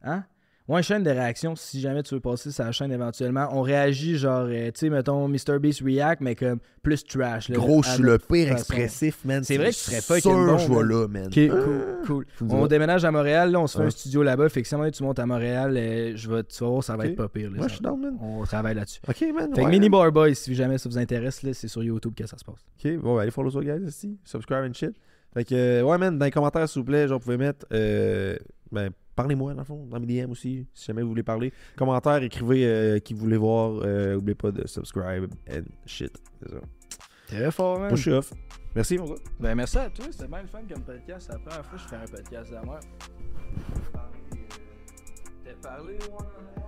ça. Hein? Ouais, chaîne de réaction. Si jamais tu veux passer sur la chaîne éventuellement, on réagit genre, tu sais, mettons, MrBeast React, mais comme plus trash. Là, Gros, je suis le pire façon. expressif, man. C'est vrai que tu serais fucking sûr, bon, je vais man. là, man. Ok, cool. Faut me On dire. déménage à Montréal, là, on se fait Ouais. un studio là-bas. Fait que si à un moment donné, tu montes à Montréal, tu vas voir, ça va Ok. être pas pire. Là, Ouais, ça je suis va. down, man. On travaille là-dessus. Ok, man. Fait que ouais. Mini Bar Boys, si jamais ça vous intéresse, là, c'est sur YouTube que ça se passe. Ok, bon, allez follow ça, guys, ici. Subscribe and shit. Fait que, ouais, man, dans les commentaires, s'il vous plaît, genre, vous pouvez mettre, ben, parlez-moi, dans le fond, dans mes DM aussi, si jamais vous voulez parler. Commentaires, écrivez qui vous voulez voir. N'oubliez pas de subscribe and shit. C'est ça. Très fort, man. Moi, je suis off. Merci, mon gars. Ben, merci à toi. C'était bien le fun comme podcast. C'est la première fois que je fais un podcast de la mort. T'as parlé, ouais.